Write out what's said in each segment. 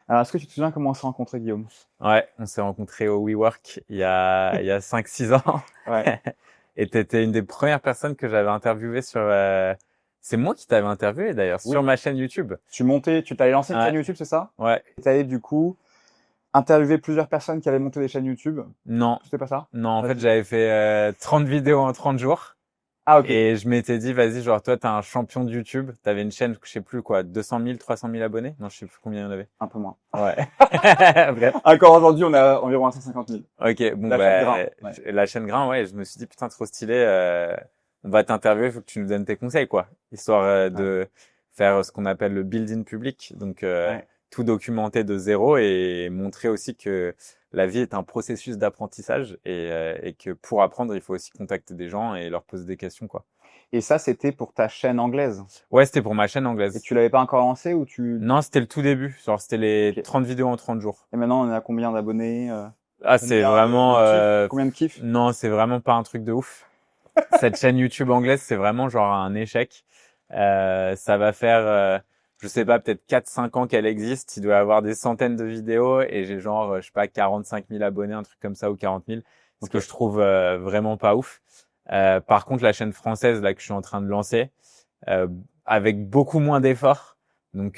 Alors, est-ce que tu te souviens comment on s'est rencontrés, Guillaume? Ouais, on s'est rencontrés au WeWork il y a 5-6 ans. Ouais. Et t'étais une des premières personnes que j'avais interviewées sur. C'est moi qui t'avais interviewé d'ailleurs Oui. sur ma chaîne YouTube. Tu t'avais lancé une Ouais, chaîne YouTube, c'est ça? ouais. Et t'avais du coup interviewé plusieurs personnes qui avaient monté des chaînes YouTube. Non, C'était pas ça? non. En fait, Vas-y. j'avais fait 30 vidéos en 30 jours. Ah, ok. Et je m'étais dit, vas-y, genre toi, t'es un champion de YouTube. T'avais une chaîne, je sais plus quoi, 200 000, 300 000 abonnés. Non, je sais plus combien il y en avait. Un peu moins. Ouais. Bref. Encore aujourd'hui, on a environ 150 000. Ok, bon La chaîne Grain. bah Ouais. la chaîne Grain, ouais, je me suis dit putain trop stylé, on va t'interviewer, faut que tu nous donnes tes conseils quoi, histoire Ouais. de faire ce qu'on appelle le build-in public, donc Ouais. tout documenter de zéro et montrer aussi que la vie est un processus d'apprentissage et que pour apprendre, il faut aussi contacter des gens et leur poser des questions quoi. Et ça, c'était pour ta chaîne anglaise. Ouais, c'était pour ma chaîne Et anglaise. tu l'avais pas encore lancé ou tu... Non, c'était le tout début, genre c'était les Ok. 30 vidéos en 30 jours. Et maintenant, on est à combien d'abonnés? Ah, c'est Combien vraiment de kiffs? Combien de kiffs? non, c'est vraiment pas un truc de ouf. Cette chaîne YouTube anglaise, c'est vraiment genre un échec. Ça va faire, je sais pas, peut-être 4-5 ans qu'elle existe. Il doit y avoir des centaines de vidéos et j'ai genre, je sais pas, 45 000 abonnés, un truc comme ça, ou 40 000. Ce que Ok. je trouve vraiment pas ouf. Par contre, la chaîne française là que je suis en train de lancer, euh, avec beaucoup moins d'efforts, donc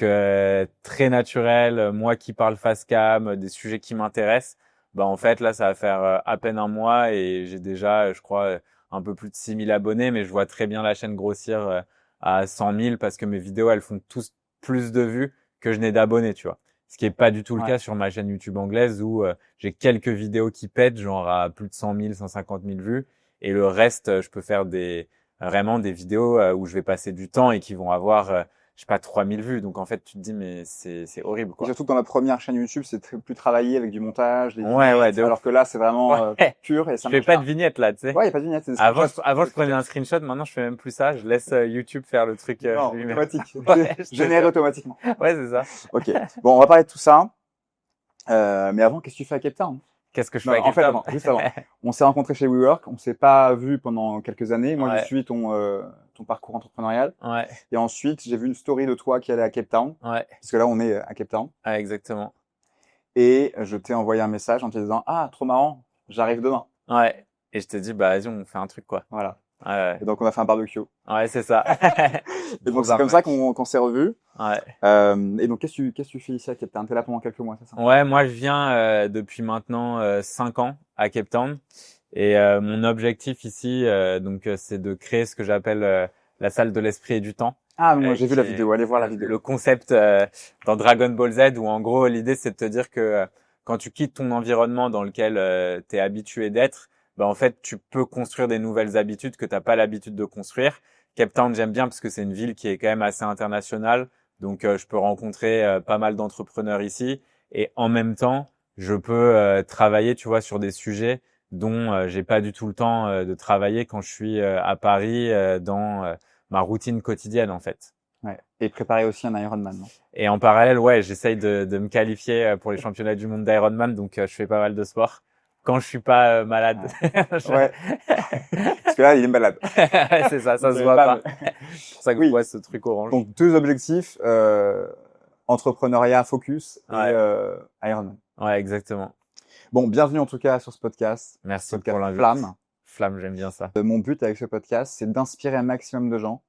très naturel, moi qui parle face cam, des sujets qui m'intéressent, bah en fait là ça va faire à peine un mois et j'ai déjà, je crois, un peu plus de 6 000 abonnés, mais je vois très bien la chaîne grossir à 100 000 parce que mes vidéos elles font tous plus de vues que je n'ai d'abonnés, tu vois. Ce qui est pas du tout le Ouais. cas sur ma chaîne YouTube anglaise où j'ai quelques vidéos qui pètent, genre à plus de 100 000, 150 000 vues, et le reste, je peux faire vraiment des vidéos où je vais passer du temps et qui vont avoir, je sais pas, 3000 vues. Donc en fait, tu te dis, mais c'est horrible, Et quoi. surtout que dans la première chaîne YouTube, c'est plus travaillé avec du montage, des Ouais, ouais, vignettes, de alors ouf. que là, c'est vraiment Ouais. pur et Je ça fais marche pas de bien. vignette là, tu sais. Ouais, il n'y a pas de vignettes, c'est des Avant, screenshots avant, je prenais un efficaces. screenshot. Maintenant, je fais même plus ça. Je laisse YouTube faire le truc Non, lui-même. automatique. Ouais, je te Généré jure. automatiquement. Ouais, c'est ça. Ok. Bon, on va parler de tout ça. Mais avant, qu'est-ce que tu fais à Cape Town? Qu'est-ce que je Non, fais non, avec en fait, Captain? avant, juste avant. On s'est rencontrés chez WeWork. On s'est pas vu pendant quelques années. Moi, j'ai Ouais, suivi ton parcours entrepreneurial. ouais, Et ensuite, j'ai vu une story de toi qui allait à Cape Town. ouais, Parce que là, on est à Cape Town. ouais, exactement. Et je t'ai envoyé un message en te disant, ah, trop marrant, j'arrive demain. Ouais. Et je te dis, bah, vas-y, on fait un truc, quoi. Voilà. Ouais, Et donc, on a fait un barbecue. ouais, c'est ça. Et donc, Gros c'est comme ça arnaque. qu'on s'est revus. Ouais. Et donc, qu'est-ce que tu fais ici à Cape Town? T'es là pendant quelques mois, c'est ça? Ouais, moi je viens depuis maintenant 5 ans à Cape Town et mon objectif ici c'est de créer ce que j'appelle la salle de l'esprit et du temps, Ah, moi, j'ai vu qui la est vidéo. Allez voir la le vidéo. concept dans Dragon Ball Z où en gros l'idée c'est de te dire que quand tu quittes ton environnement dans lequel tu es habitué d'être, bah en fait tu peux construire des nouvelles habitudes que t'as pas l'habitude de construire. Cape Town j'aime bien parce que c'est une ville qui est quand même assez internationale, donc je peux rencontrer pas mal d'entrepreneurs ici. Et en même temps, je peux travailler, tu vois, sur des sujets dont j'ai pas du tout le temps de travailler quand je suis à Paris dans ma routine quotidienne en fait. Ouais. Et préparer aussi un Ironman, non? Et en parallèle, ouais, j'essaye de me qualifier pour les championnats du monde d'Ironman, donc je fais pas mal de sport quand je suis pas malade. Ouais. Ouais. Parce que là, il est malade. Ouais, c'est ça, Vous ça se savez voit pas, mais... pas. C'est pour ça que je Oui. bois ce truc orange. Donc, deux objectifs, entrepreneuriat focus et Ouais, Ironman. ouais, exactement. Bon, bienvenue en tout cas sur ce Merci pour podcast l'invite. Flamme. Flamme, j'aime bien ça. Mon but avec ce podcast, c'est d'inspirer un maximum de gens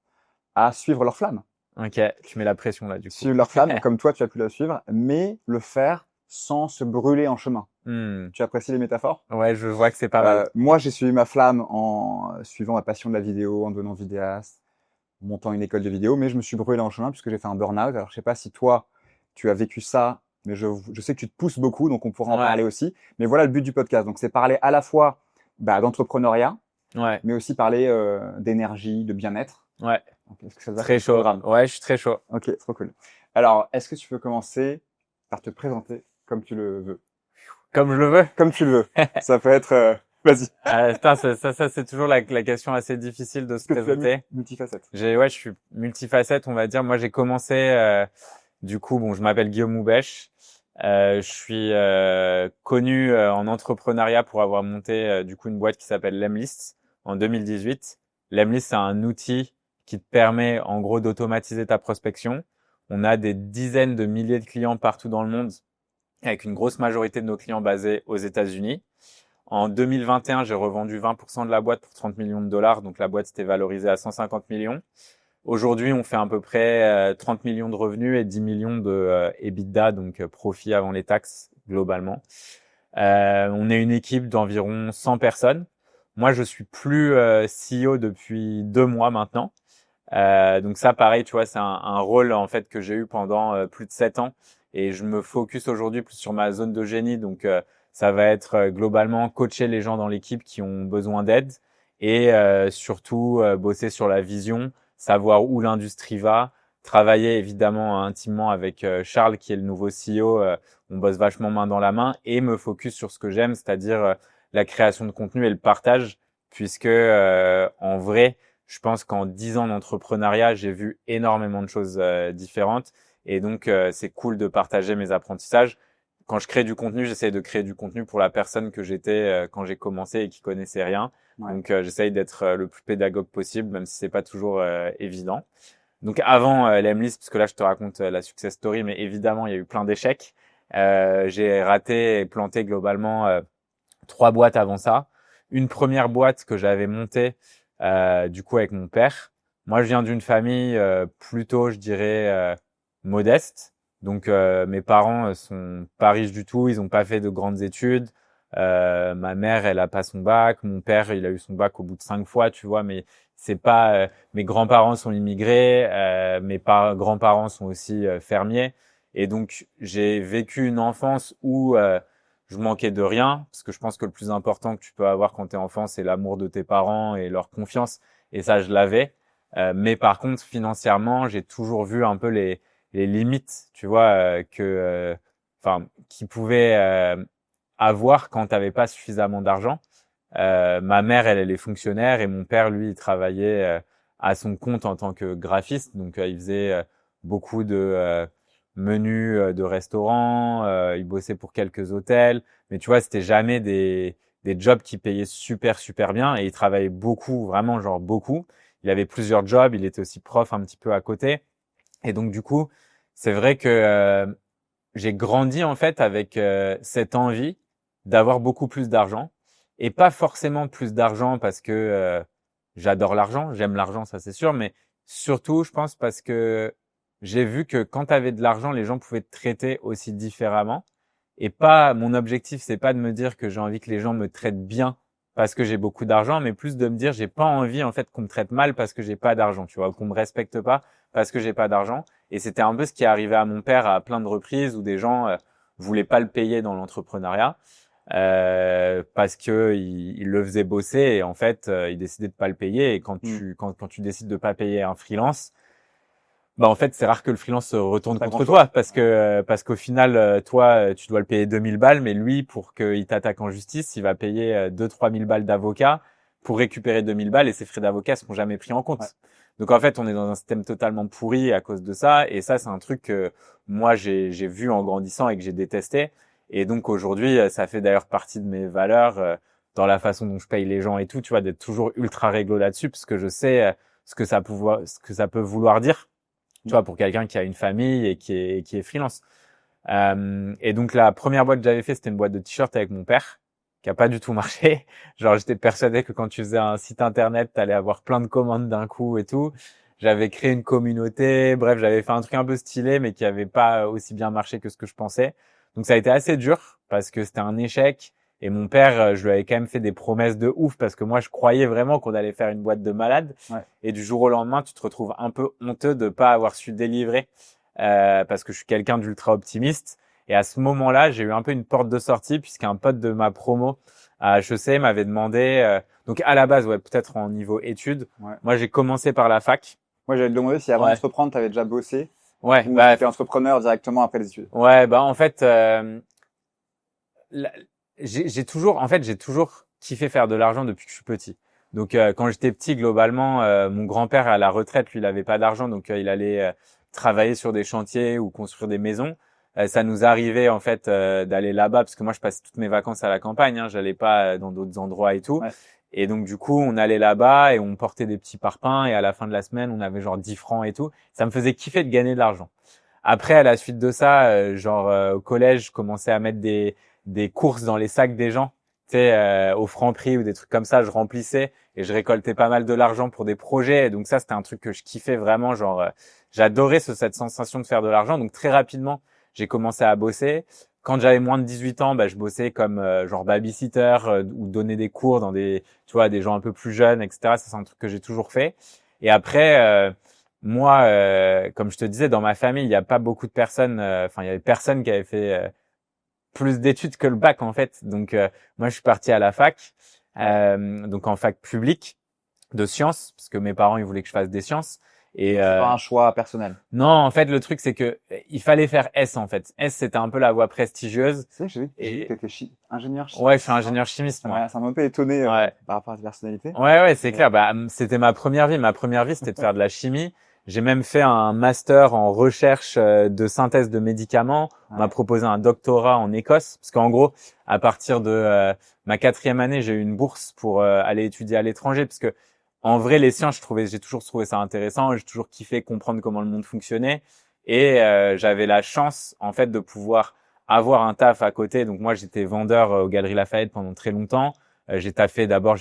à suivre leur flamme. Ok, tu mets la pression là du coup. Suivre leur flamme, comme toi, tu as pu la suivre, mais le faire sans se brûler en chemin. Hmm. Tu apprécies les métaphores? Ouais, je vois que c'est pas mal. Moi, j'ai suivi ma flamme en suivant ma passion de la vidéo, en devenant vidéaste, en montant une école de vidéo, mais je me suis brûlé en chemin puisque j'ai fait un burn-out. Alors, je sais pas si toi, tu as vécu ça, mais je sais que tu te pousses beaucoup, donc on pourra en Ouais, parler aussi. Mais voilà le but du podcast. Donc, c'est parler à la fois d'entrepreneuriat, ouais, mais aussi parler d'énergie, de bien-être. ouais. Donc, est-ce que ça te va Très comme chaud. programme? Ouais, je suis très chaud. Ok, trop cool. Alors, est-ce que tu peux commencer par te présenter comme tu le veux? Comme je le veux. Comme tu le veux. Ça peut être... Vas-y. Putain, ça c'est toujours la question assez difficile de se Parce que tu as présenter. multifacette. Ouais, je suis multifacette, on va dire. Moi, j'ai commencé, du coup, bon, je m'appelle Guillaume Houbèche. Je suis connu en entrepreneuriat pour avoir monté, du coup, une boîte qui s'appelle Lemlist en 2018. Lemlist, c'est un outil qui te permet, en gros, d'automatiser ta prospection. On a des dizaines de milliers de clients partout dans le monde avec une grosse majorité de nos clients basés aux États-Unis. En 2021, j'ai revendu 20% de la boîte pour 30 millions de dollars. Donc, la boîte s'était valorisée à 150 millions. Aujourd'hui, on fait à peu près 30 millions de revenus et 10 millions de EBITDA, donc profit avant les taxes globalement. On est une équipe d'environ 100 personnes. Moi, je suis plus CEO depuis 2 mois maintenant. Donc ça, pareil, tu vois, c'est un rôle en fait que j'ai eu pendant plus de 7 ans. Et je me focus aujourd'hui plus sur ma zone de génie. Donc ça va être globalement coacher les gens dans l'équipe qui ont besoin d'aide et surtout bosser sur la vision, savoir où l'industrie va, travailler évidemment intimement avec Charles qui est le nouveau CEO. On bosse vachement main dans la main et me focus sur ce que j'aime, c'est-à-dire la création de contenu et le partage, puisque en vrai, je pense qu'en 10 ans d'entrepreneuriat, j'ai vu énormément de choses différentes et donc c'est cool de partager mes apprentissages. Quand je crée du contenu, j'essaie de créer du contenu pour la personne que j'étais quand j'ai commencé et qui connaissait rien. Ouais. Donc j'essaye d'être le plus pédagogue possible, même si c'est pas toujours évident. Donc avant l'Emlist, parce que là je te raconte la success story, mais évidemment il y a eu plein d'échecs. J'ai raté et planté globalement 3 boîtes avant ça. Une première boîte que j'avais montée du coup avec mon père. Moi je viens d'une famille plutôt, je dirais, modeste. Donc mes parents sont pas riches du tout, ils ont pas fait de grandes études. Ma mère, elle a pas son bac. Mon père, il a eu son bac au bout de 5 fois, tu vois. Mais c'est pas. Mes grands-parents sont immigrés. Grands-parents sont aussi fermiers. Et donc j'ai vécu une enfance où je manquais de rien, parce que je pense que le plus important que tu peux avoir quand t'es enfant, c'est l'amour de tes parents et leur confiance. Et ça, je l'avais. Mais par contre, financièrement, j'ai toujours vu un peu les limites, tu vois, enfin, qui pouvaient avoir quand t'avais pas suffisamment d'argent. Ma mère, elle est fonctionnaire et mon père, lui, il travaillait à son compte en tant que graphiste. Donc, il faisait beaucoup de menus de restaurants. Il bossait pour quelques hôtels. Mais tu vois, c'était jamais des jobs qui payaient super, super bien. Et il travaillait beaucoup, vraiment, genre beaucoup. Il avait plusieurs jobs. Il était aussi prof un petit peu à côté. Et donc, du coup, c'est vrai que j'ai grandi en fait avec cette envie d'avoir beaucoup plus d'argent et pas forcément plus d'argent parce que j'adore l'argent, j'aime l'argent, ça c'est sûr, mais surtout je pense parce que j'ai vu que quand tu avais de l'argent, les gens pouvaient te traiter aussi différemment et pas mon objectif c'est pas de me dire que j'ai envie que les gens me traitent bien parce que j'ai beaucoup d'argent, mais plus de me dire j'ai pas envie en fait qu'on me traite mal parce que j'ai pas d'argent, tu vois, qu'on me respecte pas parce que j'ai pas d'argent. Et c'était un peu ce qui est arrivé à mon père à plein de reprises où des gens voulaient pas le payer dans l'entrepreneuriat parce que il le faisait bosser et en fait il décidait de pas le payer. Et quand tu décides de pas payer un freelance, bah en fait c'est rare que le freelance se retourne Pas contre grand-chose. toi parce qu'au final toi tu dois le payer 2000 balles, mais lui pour qu'il t'attaque en justice il va payer 2-3 000 balles d'avocat pour récupérer 2000 balles et ses frais d'avocat seront jamais pris en compte. Ouais. Donc en fait on est dans un système totalement pourri à cause de ça, et ça c'est un truc que moi j'ai vu en grandissant et que j'ai détesté. Et donc aujourd'hui ça fait d'ailleurs partie de mes valeurs dans la façon dont je paye les gens et tout, tu vois, d'être toujours ultra réglo là-dessus parce que je sais ce que ça peut vouloir dire, tu vois, pour quelqu'un qui a une famille et qui est freelance. Et donc la première boîte que j'avais fait, c'était une boîte de t-shirts avec mon père, qui a pas du tout marché. Genre j'étais persuadé que quand tu faisais un site internet, t'allais avoir plein de commandes d'un coup et tout. J'avais créé une communauté, bref, j'avais fait un truc un peu stylé, mais qui avait pas aussi bien marché que ce que je pensais. Donc ça a été assez dur parce que c'était un échec. Et mon père, je lui avais quand même fait des promesses de ouf parce que moi, je croyais vraiment qu'on allait faire une boîte de malade. Ouais. Et du jour au lendemain, tu te retrouves un peu honteux de pas avoir su délivrer parce que je suis quelqu'un d'ultra optimiste. Et à ce moment-là, j'ai eu un peu une porte de sortie puisqu'un pote de ma promo à HEC m'avait demandé. Donc à la base, ouais, peut-être en niveau études. Ouais. Moi, j'ai commencé par la fac. Moi, j'allais te demander si avant Ouais. d'entreprendre, tu avais déjà bossé Ouais, ou bah tu étais entrepreneur directement après les études. ouais, bah en fait, la- j'ai toujours kiffé faire de l'argent depuis que je suis petit. Donc quand j'étais petit, globalement, mon grand-père à la retraite, lui, il avait pas d'argent, donc il allait travailler sur des chantiers ou construire des maisons. Ça nous arrivait en fait d'aller là-bas parce que moi je passais toutes mes vacances à la campagne, hein, j'allais pas dans d'autres endroits et tout. Ouais. Et donc du coup, on allait là-bas et on portait des petits parpaings et à la fin de la semaine, on avait genre 10 francs et tout. Ça me faisait kiffer de gagner de l'argent. Après, à la suite de ça, au collège, je commençais à mettre des courses dans les sacs des gens, tu sais, au Franprix ou des trucs comme ça. Je remplissais et je récoltais pas mal de l'argent pour des projets. Et donc ça, c'était un truc que je kiffais vraiment. J'adorais cette sensation de faire de l'argent. Donc très rapidement, j'ai commencé à bosser. Quand j'avais moins de 18 ans, je bossais comme babysitter ou donner des cours dans des gens un peu plus jeunes, etc. Ça, c'est un truc que j'ai toujours fait. Et après, moi, comme je te disais, dans ma famille, il n'y a pas beaucoup de personnes. Il y avait personne qui avait fait plus d'études que le bac en fait. Donc moi, je suis parti à la fac, donc en fac publique de sciences, parce que mes parents ils voulaient que je fasse des sciences. Et C'est pas un choix personnel. non, en fait, le truc c'est que il fallait faire S en fait. S c'était un peu la voie prestigieuse. Tu sais, j'ai vu Et que t'étais ingénieur chimiste. ouais, je suis ingénieur chimiste moi. Ouais, ça m'a un peu étonné Ouais. par rapport à ta personnalité. Ouais, c'est clair. C'était ma première vie. Ma première vie, c'était de faire de la chimie. J'ai même fait un master en recherche de synthèse de médicaments. On m'a Ouais. proposé un doctorat en Écosse, parce qu'en gros, à partir de ma 4e année, j'ai eu une bourse pour aller étudier à l'étranger, parce que en vrai, les sciences, j'ai toujours trouvé ça intéressant. J'ai toujours kiffé comprendre comment le monde fonctionnait, et j'avais la chance, en fait, de pouvoir avoir un taf à côté. Donc moi, j'étais vendeur aux Galeries Lafayette pendant très longtemps. J'ai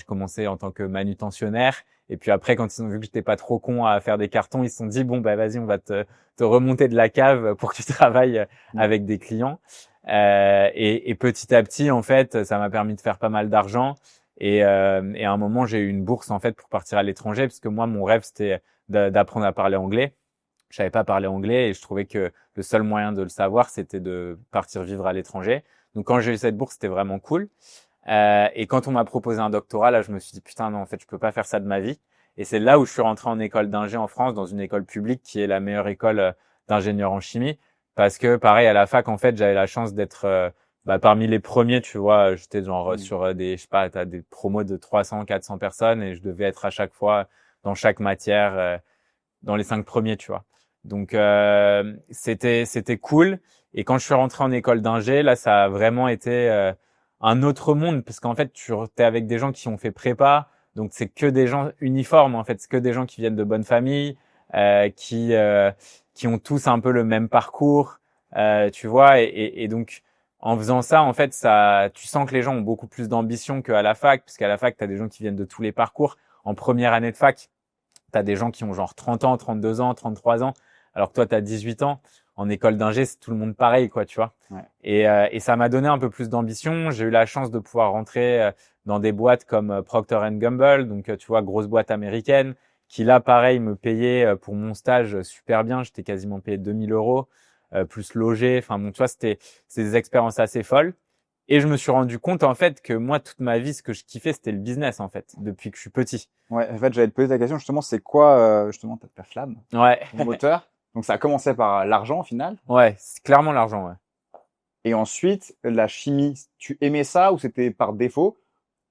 commencé en tant que manutentionnaire. Et puis après, quand ils ont vu que j'étais pas trop con à faire des cartons, ils se sont dit, bon, vas-y, on va te remonter de la cave pour que tu travailles avec des clients. Et petit à petit, en fait, ça m'a permis de faire pas mal d'argent. Et à un moment, j'ai eu une bourse, en fait, pour partir à l'étranger, parce que moi, mon rêve, c'était d'apprendre à parler anglais. Je savais pas parler anglais et je trouvais que le seul moyen de le savoir, c'était de partir vivre à l'étranger. Donc, quand j'ai eu cette bourse, c'était vraiment cool. Et quand on m'a proposé un doctorat, là, je me suis dit, putain, non, en fait, je peux pas faire ça de ma vie. Et c'est là où je suis rentré en école d'ingé en France, dans une école publique qui est la meilleure école d'ingénieur en chimie. Parce que, pareil, à la fac, en fait, j'avais la chance d'être parmi les premiers, tu vois. J'étais sur t'as des promos de 300, 400 personnes et je devais être à chaque fois dans chaque matière, dans les 5 premiers, tu vois. Donc, c'était cool. Et quand je suis rentré en école d'ingé, là, ça a vraiment été un autre monde, parce qu'en fait, tu es avec des gens qui ont fait prépa, donc c'est que des gens uniformes, en fait, c'est que des gens qui viennent de bonnes familles, qui ont tous un peu le même parcours, tu vois, et donc en faisant ça, en fait, tu sens que les gens ont beaucoup plus d'ambition qu'à la fac, puisqu'à la fac, tu as des gens qui viennent de tous les parcours. En première année de fac, tu as des gens qui ont genre 30 ans, 32 ans, 33 ans, alors que toi, tu as 18 ans. En école d'ingé, c'est tout le monde pareil, quoi, tu vois. Ouais. Et ça m'a donné un peu plus d'ambition. J'ai eu la chance de pouvoir rentrer dans des boîtes comme Procter Gamble, donc tu vois, grosse boîte américaine, qui là, pareil, me payait pour mon stage super bien. J'étais quasiment payé 2000 euros, plus logé. Enfin bon, tu vois, c'est des expériences assez folles. Et je me suis rendu compte, en fait, que moi, toute ma vie, ce que je kiffais, c'était le business, en fait, depuis que je suis petit. Ouais, en fait, j'allais te poser ta question, justement, c'est quoi, justement, ta flamme, Ouais. ton moteur? Donc, ça a commencé par l'argent, au final. Ouais, c'est clairement l'argent, ouais. Et ensuite, la chimie, tu aimais ça ou c'était par défaut?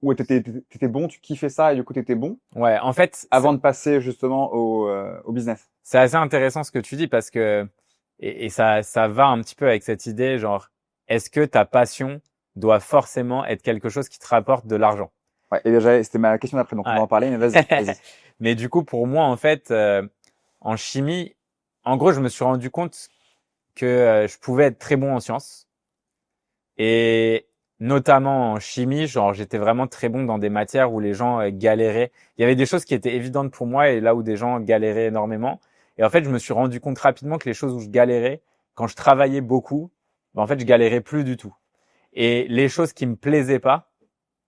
Ou t'étais bon, tu kiffais ça et du coup, t'étais bon? Ouais, en fait, Avant de passer, justement, au business. c'est assez intéressant ce que tu dis, parce que et ça va un petit peu avec cette idée, genre, est-ce que ta passion doit forcément être quelque chose qui te rapporte de l'argent? Ouais, et déjà, c'était ma question d'après, donc on va Ouais. en parler, mais vas-y. Mais du coup, pour moi, en fait, en chimie, en gros, je me suis rendu compte que je pouvais être très bon en sciences, et notamment en chimie, genre, j'étais vraiment très bon dans des matières où les gens galéraient. Il y avait des choses qui étaient évidentes pour moi et là où des gens galéraient énormément. Et en fait, je me suis rendu compte rapidement que les choses où je galérais, quand je travaillais beaucoup, en fait, je galérais plus du tout. Et les choses qui me plaisaient pas,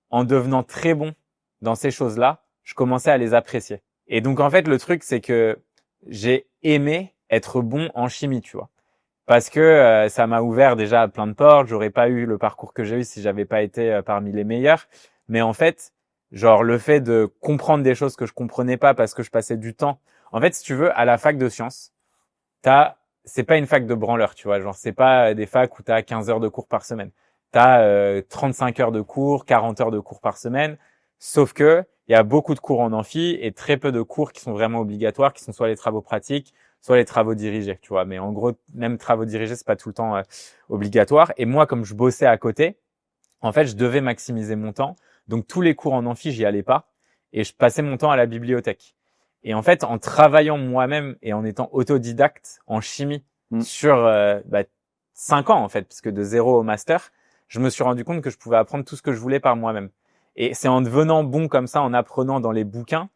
en devenant très bon dans ces choses-là, je commençais à les apprécier. Et donc, en fait, le truc, c'est que j'ai aimé être bon en chimie, tu vois. Parce que ça m'a ouvert déjà plein de portes. J'aurais pas eu le parcours que j'ai eu si j'avais pas été parmi les meilleurs. Mais en fait, genre le fait de comprendre des choses que je comprenais pas parce que je passais du temps. En fait, si tu veux, à la fac de sciences, c'est pas une fac de branleurs, tu vois. Genre, c'est pas des facs où t'as 15 heures de cours par semaine. T'as 35 heures de cours, 40 heures de cours par semaine. Sauf que il y a beaucoup de cours en amphi et très peu de cours qui sont vraiment obligatoires, qui sont soit les travaux pratiques, soit les travaux dirigés, tu vois. Mais en gros, même travaux dirigés, c'est pas tout le temps obligatoire. Et moi, comme je bossais à côté, en fait, je devais maximiser mon temps. Donc, tous les cours en amphi, j'y allais pas. Et je passais mon temps à la bibliothèque. Et en fait, en travaillant moi-même et en étant autodidacte en chimie sur 5 ans en fait, puisque de zéro au master, je me suis rendu compte que je pouvais apprendre tout ce que je voulais par moi-même. Et c'est en devenant bon comme ça, en apprenant dans les bouquins,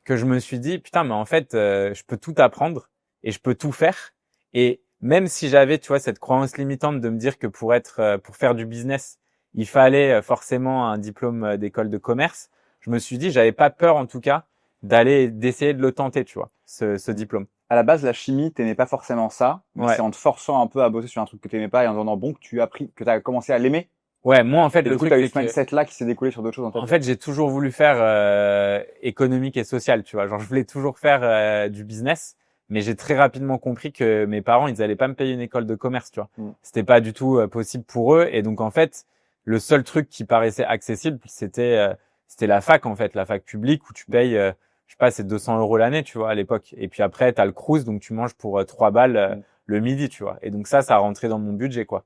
que je me suis dit putain, mais en fait, je peux tout apprendre et je peux tout faire. Et même si j'avais, tu vois, cette croyance limitante de me dire que pour faire du business, il fallait forcément un diplôme d'école de commerce, je me suis dit, j'avais pas peur en tout cas d'essayer de le tenter, tu vois, ce diplôme. À la base, la chimie, t'aimais pas forcément ça, mais Ouais. c'est en te forçant un peu à bosser sur un truc que t'aimais pas et en devenant bon que tu as appris, que t'as commencé à l'aimer. Ouais, moi en fait Et le du coup, truc t'as eu c'est ce que mindset-là qui s'est découlé sur d'autres choses dans ta en vie. fait j'ai toujours voulu faire économique et social, tu vois. Genre je voulais toujours faire du business, mais j'ai très rapidement compris que mes parents ils allaient pas me payer une école de commerce, tu vois. C'était pas du tout possible pour eux et donc en fait le seul truc qui paraissait accessible c'était la fac en fait, la fac publique où tu payes je sais pas c'est 200 € l'année, tu vois, à l'époque. Et puis après t'as le Crous donc tu manges pour 3 balles le midi, tu vois. Et donc ça rentrait dans mon budget quoi.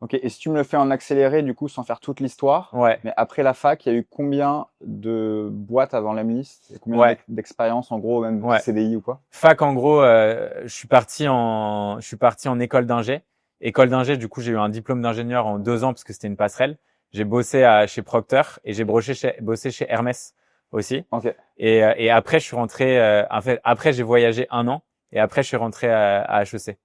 Ok, et si tu me le fais en accéléré, du coup, sans faire toute l'histoire, Ouais. mais après la fac, il y a eu combien de boîtes avant l'Emlist et combien Ouais. d'expériences, en gros, même Ouais. CDI ou quoi? Fac, en gros, je suis parti en école d'ingé. École d'ingé, du coup, j'ai eu un diplôme d'ingénieur en 2 ans parce que c'était une passerelle. J'ai bossé chez Procter et j'ai bossé chez Hermès aussi. Ok. Et après, je suis rentré, en fait, après, j'ai voyagé 1 an et après, je suis rentré à HEC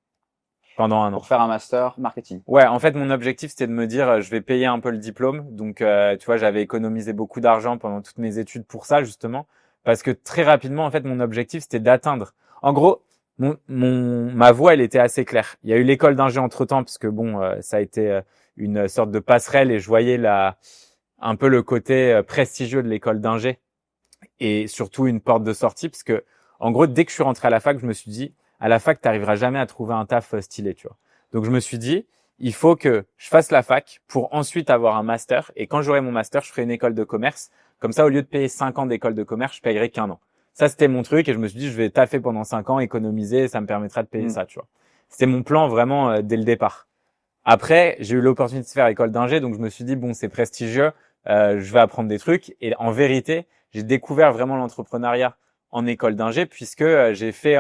pendant 1 an. Pour faire un master marketing. Ouais, en fait, mon objectif, c'était de me dire, je vais payer un peu le diplôme. Donc, tu vois, j'avais économisé beaucoup d'argent pendant toutes mes études pour ça, justement. Parce que très rapidement, en fait, mon objectif, c'était d'atteindre. En gros, ma voie, elle était assez claire. Il y a eu l'école d'ingé entre-temps, parce que bon, ça a été une sorte de passerelle et je voyais un peu le côté prestigieux de l'école d'ingé et surtout une porte de sortie, parce que, en gros, dès que je suis rentré à la fac, je me suis dit, à la fac, t'arriveras jamais à trouver un taf stylé, tu vois. Donc, je me suis dit, il faut que je fasse la fac pour ensuite avoir un master. Et quand j'aurai mon master, je ferai une école de commerce. Comme ça, au lieu de payer 5 ans d'école de commerce, je payerai qu'1 an. Ça, c'était mon truc. Et je me suis dit, je vais taffer pendant 5 ans, économiser, et ça me permettra de payer ça, tu vois. C'était mon plan vraiment dès le départ. Après, j'ai eu l'opportunité de faire école d'ingé, donc je me suis dit, bon, c'est prestigieux, je vais apprendre des trucs. Et en vérité, j'ai découvert vraiment l'entrepreneuriat en école d'ingé, puisque j'ai fait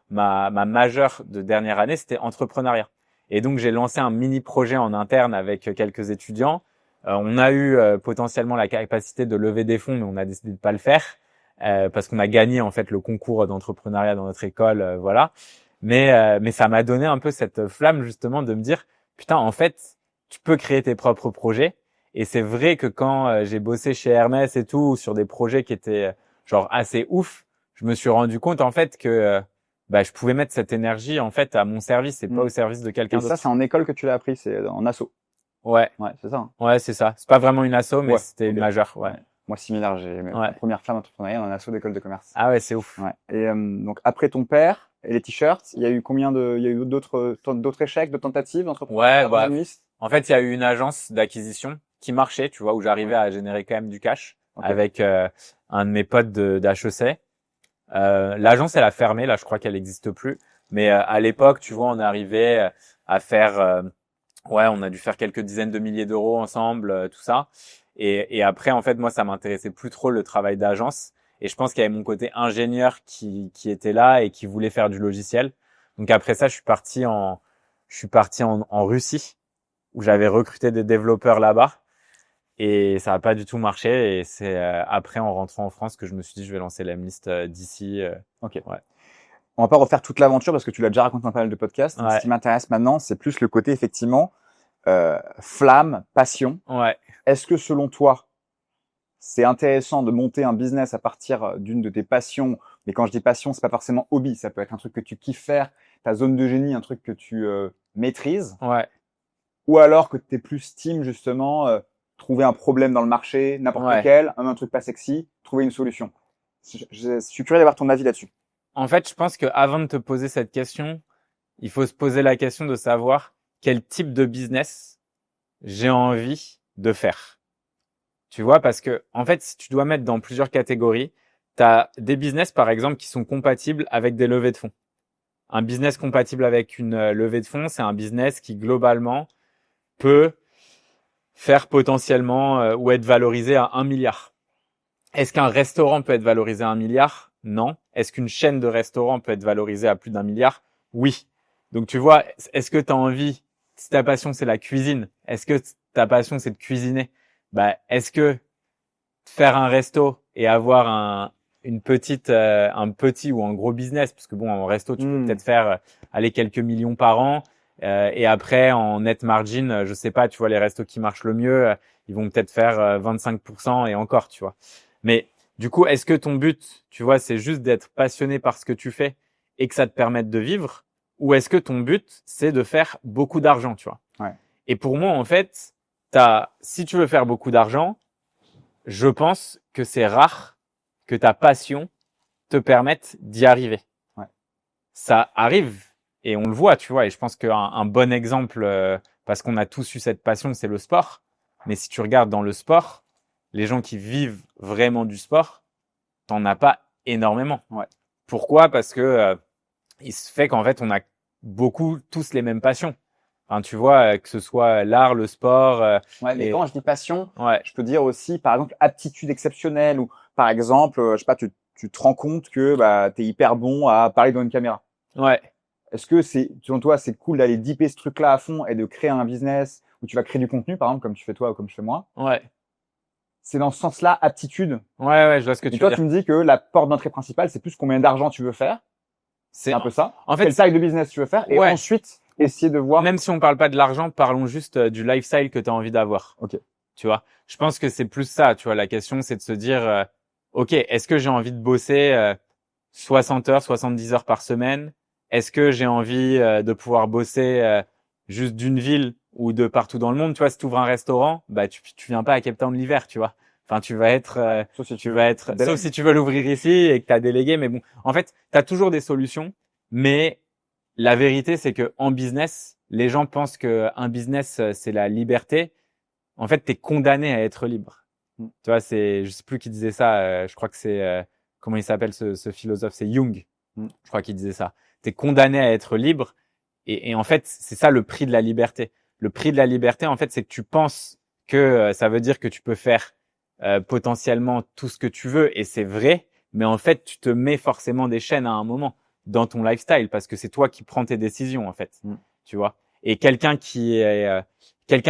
ma majeure de dernière année, c'était entrepreneuriat. Et donc, j'ai lancé un mini projet en interne avec quelques étudiants. On a eu potentiellement la capacité de lever des fonds, mais on a décidé de pas le faire parce qu'on a gagné en fait le concours d'entrepreneuriat dans notre école, voilà. Mais ça m'a donné un peu cette flamme justement de me dire putain, en fait, tu peux créer tes propres projets. Et c'est vrai que quand j'ai bossé chez Hermès et tout sur des projets qui étaient genre assez ouf, je me suis rendu compte en fait que je pouvais mettre cette énergie en fait à mon service et pas au service de quelqu'un Et d'autre. ça, c'est en école que tu l'as appris, c'est en asso. Ouais. Ouais, c'est ça. Hein. Ouais, c'est ça. C'est pas vraiment une asso, mais Ouais, c'était une ok. majeure. Ouais. Moi, similaire, j'ai ma première flamme entrepreneuriale en asso d'école de commerce. Ah ouais, c'est ouf. Ouais. Et donc après ton père et les t-shirts, il y a eu il y a eu d'autres échecs, de tentatives d'entrepreneuriat Ouais, dans une liste? en fait, il y a eu une agence d'acquisition qui marchait, tu vois, où j'arrivais à générer quand même du cash avec un de mes potes d'HEC. L'agence, elle a fermé, là, je crois qu'elle n'existe plus. Mais à l'époque, tu vois, on est arrivé à faire, on a dû faire quelques dizaines de milliers d'euros ensemble, tout ça. Et après, en fait, moi, ça m'intéressait plus trop le travail d'agence. Et je pense qu'il y avait mon côté ingénieur qui était là et qui voulait faire du logiciel. Donc après ça, je suis parti en Russie où j'avais recruté des développeurs là-bas. Et ça n'a pas du tout marché. Et c'est après, en rentrant en France, que je me suis dit, je vais lancer l'Emlist d'ici. Ok. Ouais. On va pas refaire toute l'aventure parce que tu l'as déjà raconté dans pas mal de podcasts. Ouais. Ce qui m'intéresse maintenant, c'est plus le côté effectivement flamme, passion. Ouais. Est-ce que selon toi, c'est intéressant de monter un business à partir d'une de tes passions? Mais quand je dis passion, c'est pas forcément hobby. Ça peut être un truc que tu kiffes faire, ta zone de génie, un truc que tu maîtrises. Ouais. Ou alors que tu es plus team justement, trouver un problème dans le marché, n'importe lequel, un truc pas sexy, trouver une solution. Je suis curieux d'avoir ton avis là-dessus. En fait, je pense que avant de te poser cette question, il faut se poser la question de savoir quel type de business j'ai envie de faire. Tu vois, parce que, en fait, si tu dois mettre dans plusieurs catégories, tu as des business, par exemple, qui sont compatibles avec des levées de fonds. Un business compatible avec une levée de fonds, c'est un business qui, globalement, peut faire potentiellement ou être valorisé à 1 milliard. Est-ce qu'un restaurant peut être valorisé à 1 milliard? Non. Est-ce qu'une chaîne de restaurants peut être valorisée à plus d'1 milliard? Oui. Donc, tu vois, est-ce que tu as envie, si ta passion, c'est la cuisine, est-ce que ta passion, c'est de cuisiner? Bah, est-ce que faire un resto et avoir un petit ou un gros business, parce que bon, en resto, tu peux peut-être faire, aller quelques millions par an, et après, en net margin, je sais pas, tu vois, les restos qui marchent le mieux, ils vont peut-être faire 25% et encore, tu vois. Mais du coup, est-ce que ton but, tu vois, c'est juste d'être passionné par ce que tu fais et que ça te permette de vivre, ou est-ce que ton but, c'est de faire beaucoup d'argent, tu vois? Ouais. Et pour moi, en fait, si tu veux faire beaucoup d'argent, je pense que c'est rare que ta passion te permette d'y arriver. Ouais. Ça arrive et on le voit, tu vois. Et je pense qu'un bon exemple, parce qu'on a tous eu cette passion, c'est le sport. Mais si tu regardes dans le sport, les gens qui vivent vraiment du sport, t'en as pas énormément. Ouais. Pourquoi? Parce que il se fait qu'en fait, on a beaucoup tous les mêmes passions. Enfin, tu vois, que ce soit l'art, le sport. Ouais, mais quand je dis passion, ouais, je peux dire aussi, par exemple, aptitude exceptionnelle ou, par exemple, je sais pas, tu te rends compte que bah, tu es hyper bon à parler dans une caméra. ouais, Est-ce que selon toi, c'est cool d'aller dipper ce truc-là à fond et de créer un business où tu vas créer du contenu, par exemple, comme tu fais toi ou comme je fais moi? ouais, C'est dans ce sens-là, aptitude. ouais, je vois ce que Et tu toi, veux tu dire. me dis que la porte d'entrée principale, c'est plus combien d'argent tu veux faire. C'est un peu ça. En fait, quelle taille de business tu veux faire. Et ouais. ensuite, essayer de voir. Même si on parle pas de l'argent, parlons juste du lifestyle que tu as envie d'avoir. Ok. Tu vois, je pense que c'est plus ça, tu vois, la question c'est de se dire OK, est-ce que j'ai envie de bosser 60 heures, 70 heures par semaine? Est-ce que j'ai envie de pouvoir bosser juste d'une ville ou de partout dans le monde? Tu vois, si tu ouvres un restaurant, bah tu viens pas à Cape Town l'hiver, tu vois. Enfin, tu vas être Sauf si sauf si tu veux l'ouvrir ici et que tu as délégué, mais bon, en fait, tu as toujours des solutions, mais la vérité c'est que en business, les gens pensent que un business c'est la liberté. En fait, t'es condamné à être libre. Mm. Tu vois, je sais plus qui disait ça. Je crois que c'est comment il s'appelle ce philosophe, c'est Jung. Je crois qu'il disait ça. T'es condamné à être libre. Et en fait, c'est ça le prix de la liberté. Le prix de la liberté, en fait, c'est que tu penses que ça veut dire que tu peux faire potentiellement tout ce que tu veux, et c'est vrai. Mais en fait, tu te mets forcément des chaînes à un moment dans ton lifestyle parce que c'est toi qui prends tes décisions, en fait. Tu vois. Et quelqu'un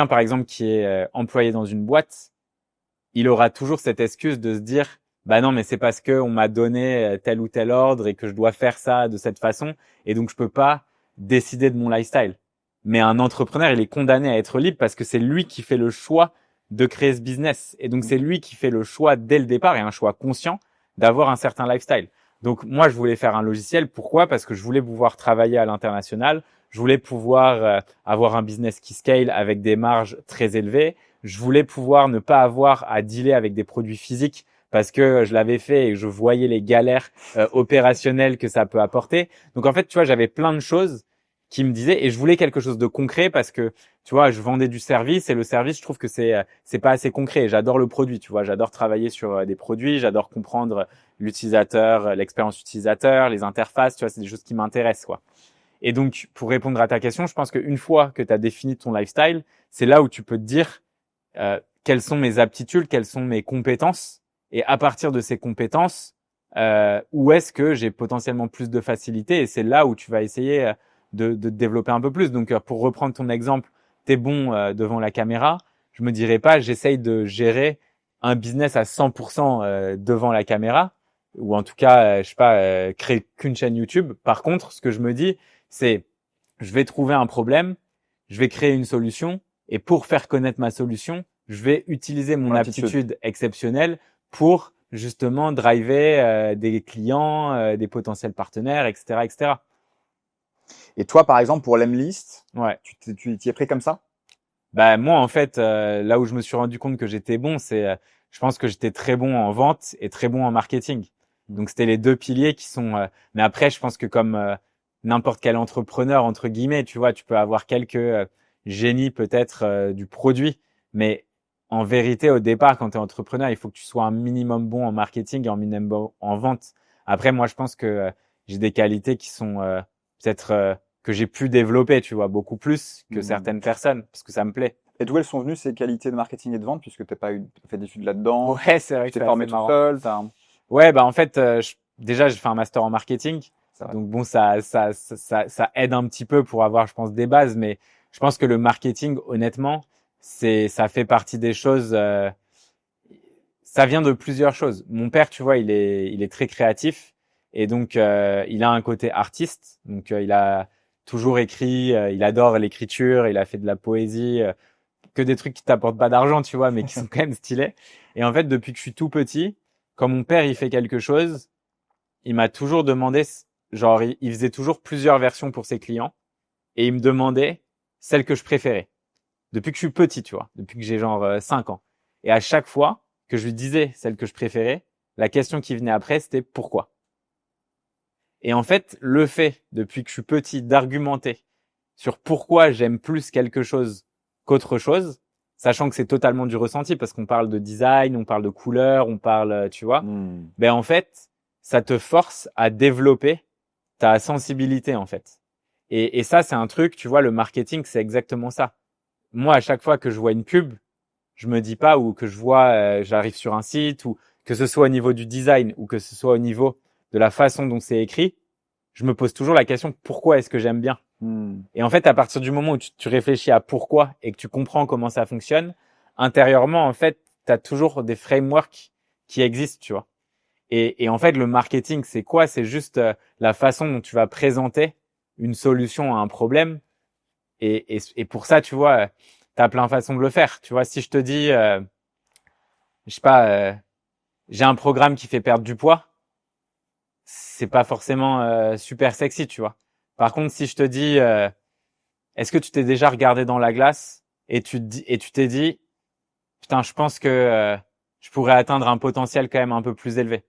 par exemple qui est employé dans une boîte, il aura toujours cette excuse de se dire bah non, mais c'est parce que on m'a donné tel ou tel ordre et que je dois faire ça de cette façon et donc je peux pas décider de mon lifestyle. Mais un entrepreneur, il est condamné à être libre parce que c'est lui qui fait le choix de créer ce business, et donc c'est lui qui fait le choix dès le départ, et un choix conscient, d'avoir un certain lifestyle. Donc moi, je voulais faire un logiciel. Pourquoi? Parce que je voulais pouvoir travailler à l'international. Je voulais pouvoir avoir un business qui scale avec des marges très élevées. Je voulais pouvoir ne pas avoir à dealer avec des produits physiques parce que je l'avais fait et je voyais les galères opérationnelles que ça peut apporter. Donc en fait, tu vois, j'avais plein de choses qui me disaient, et je voulais quelque chose de concret parce que tu vois, je vendais du service, et le service, je trouve que c'est pas assez concret. J'adore le produit, tu vois, j'adore travailler sur des produits, j'adore comprendre l'utilisateur, l'expérience utilisateur, les interfaces, tu vois, c'est des choses qui m'intéressent, quoi. Et donc, pour répondre à ta question, je pense qu'une fois que tu as défini ton lifestyle, c'est là où tu peux te dire quelles sont mes aptitudes, quelles sont mes compétences, et à partir de ces compétences, où est-ce que j'ai potentiellement plus de facilité, et c'est là où tu vas essayer de te développer un peu plus. Donc, pour reprendre ton exemple, t'es bon devant la caméra, je me dirais pas j'essaye de gérer un business à 100% devant la caméra, ou en tout cas, je sais pas, créer qu'une chaîne YouTube. Par contre, ce que je me dis, c'est je vais trouver un problème, je vais créer une solution, et pour faire connaître ma solution, je vais utiliser mon aptitude exceptionnelle pour justement driver des clients, des potentiels partenaires, etc., etc. Et toi, par exemple, pour l'Emlist, ouais, tu t'y es pris comme ça? Bah moi, en fait, là où je me suis rendu compte que j'étais bon, c'est, je pense que j'étais très bon en vente et très bon en marketing. Donc c'était les deux piliers qui sont. Mais après, je pense que comme n'importe quel entrepreneur entre guillemets, tu vois, tu peux avoir quelques génies peut-être du produit, mais en vérité, au départ, quand tu es entrepreneur, il faut que tu sois un minimum bon en marketing et un minimum bon en vente. Après, moi, je pense que j'ai des qualités qui sont peut-être que j'ai pu développer, tu vois, beaucoup plus que certaines personnes, parce que ça me plaît. Et d'où elles sont venues ces qualités de marketing et de vente, puisque t'as pas fait d'études là-dedans? Ouais, c'est vrai Tu que t'es c'est formé assez tout marrant. seul, Ouais, bah en fait, déjà, j'ai fait un master en marketing, C'est vrai. Donc bon, ça aide un petit peu pour avoir, je pense, des bases. Mais je pense que le marketing, honnêtement, ça fait partie des choses. Ça vient de plusieurs choses. Mon père, tu vois, il est très créatif et donc il a un côté artiste. Donc il a toujours écrit, il adore l'écriture, il a fait de la poésie, que des trucs qui t'apportent pas d'argent, tu vois, mais qui sont quand même stylés. Et en fait, depuis que je suis tout petit, quand mon père il fait quelque chose, il m'a toujours demandé, genre il faisait toujours plusieurs versions pour ses clients et il me demandait celle que je préférais. Depuis que je suis petit, tu vois, depuis que j'ai genre 5 ans. Et à chaque fois que je lui disais celle que je préférais, la question qui venait après, c'était pourquoi. Et en fait, le fait, depuis que je suis petit, d'argumenter sur pourquoi j'aime plus quelque chose qu'autre chose, sachant que c'est totalement du ressenti parce qu'on parle de design, on parle de couleur, on parle, tu vois, ben en fait, ça te force à développer ta sensibilité en fait. Et ça, c'est un truc, tu vois, le marketing, c'est exactement ça. Moi, à chaque fois que je vois une pub, je me dis pas, ou que je vois, j'arrive sur un site, ou que ce soit au niveau du design, ou que ce soit au niveau de la façon dont c'est écrit, je me pose toujours la question pourquoi est-ce que j'aime bien. Et en fait, à partir du moment où tu réfléchis à pourquoi et que tu comprends comment ça fonctionne, intérieurement, en fait, tu as toujours des frameworks qui existent, tu vois. Et en fait, le marketing, c'est quoi? C'est juste la façon dont tu vas présenter une solution à un problème. Et pour ça, tu vois, tu as plein de façons de le faire. Tu vois, si je te dis, je sais pas, j'ai un programme qui fait perdre du poids, c'est pas forcément super sexy, tu vois. Par contre, si je te dis, est-ce que tu t'es déjà regardé dans la glace et tu t'es dit, putain, je pense que je pourrais atteindre un potentiel quand même un peu plus élevé.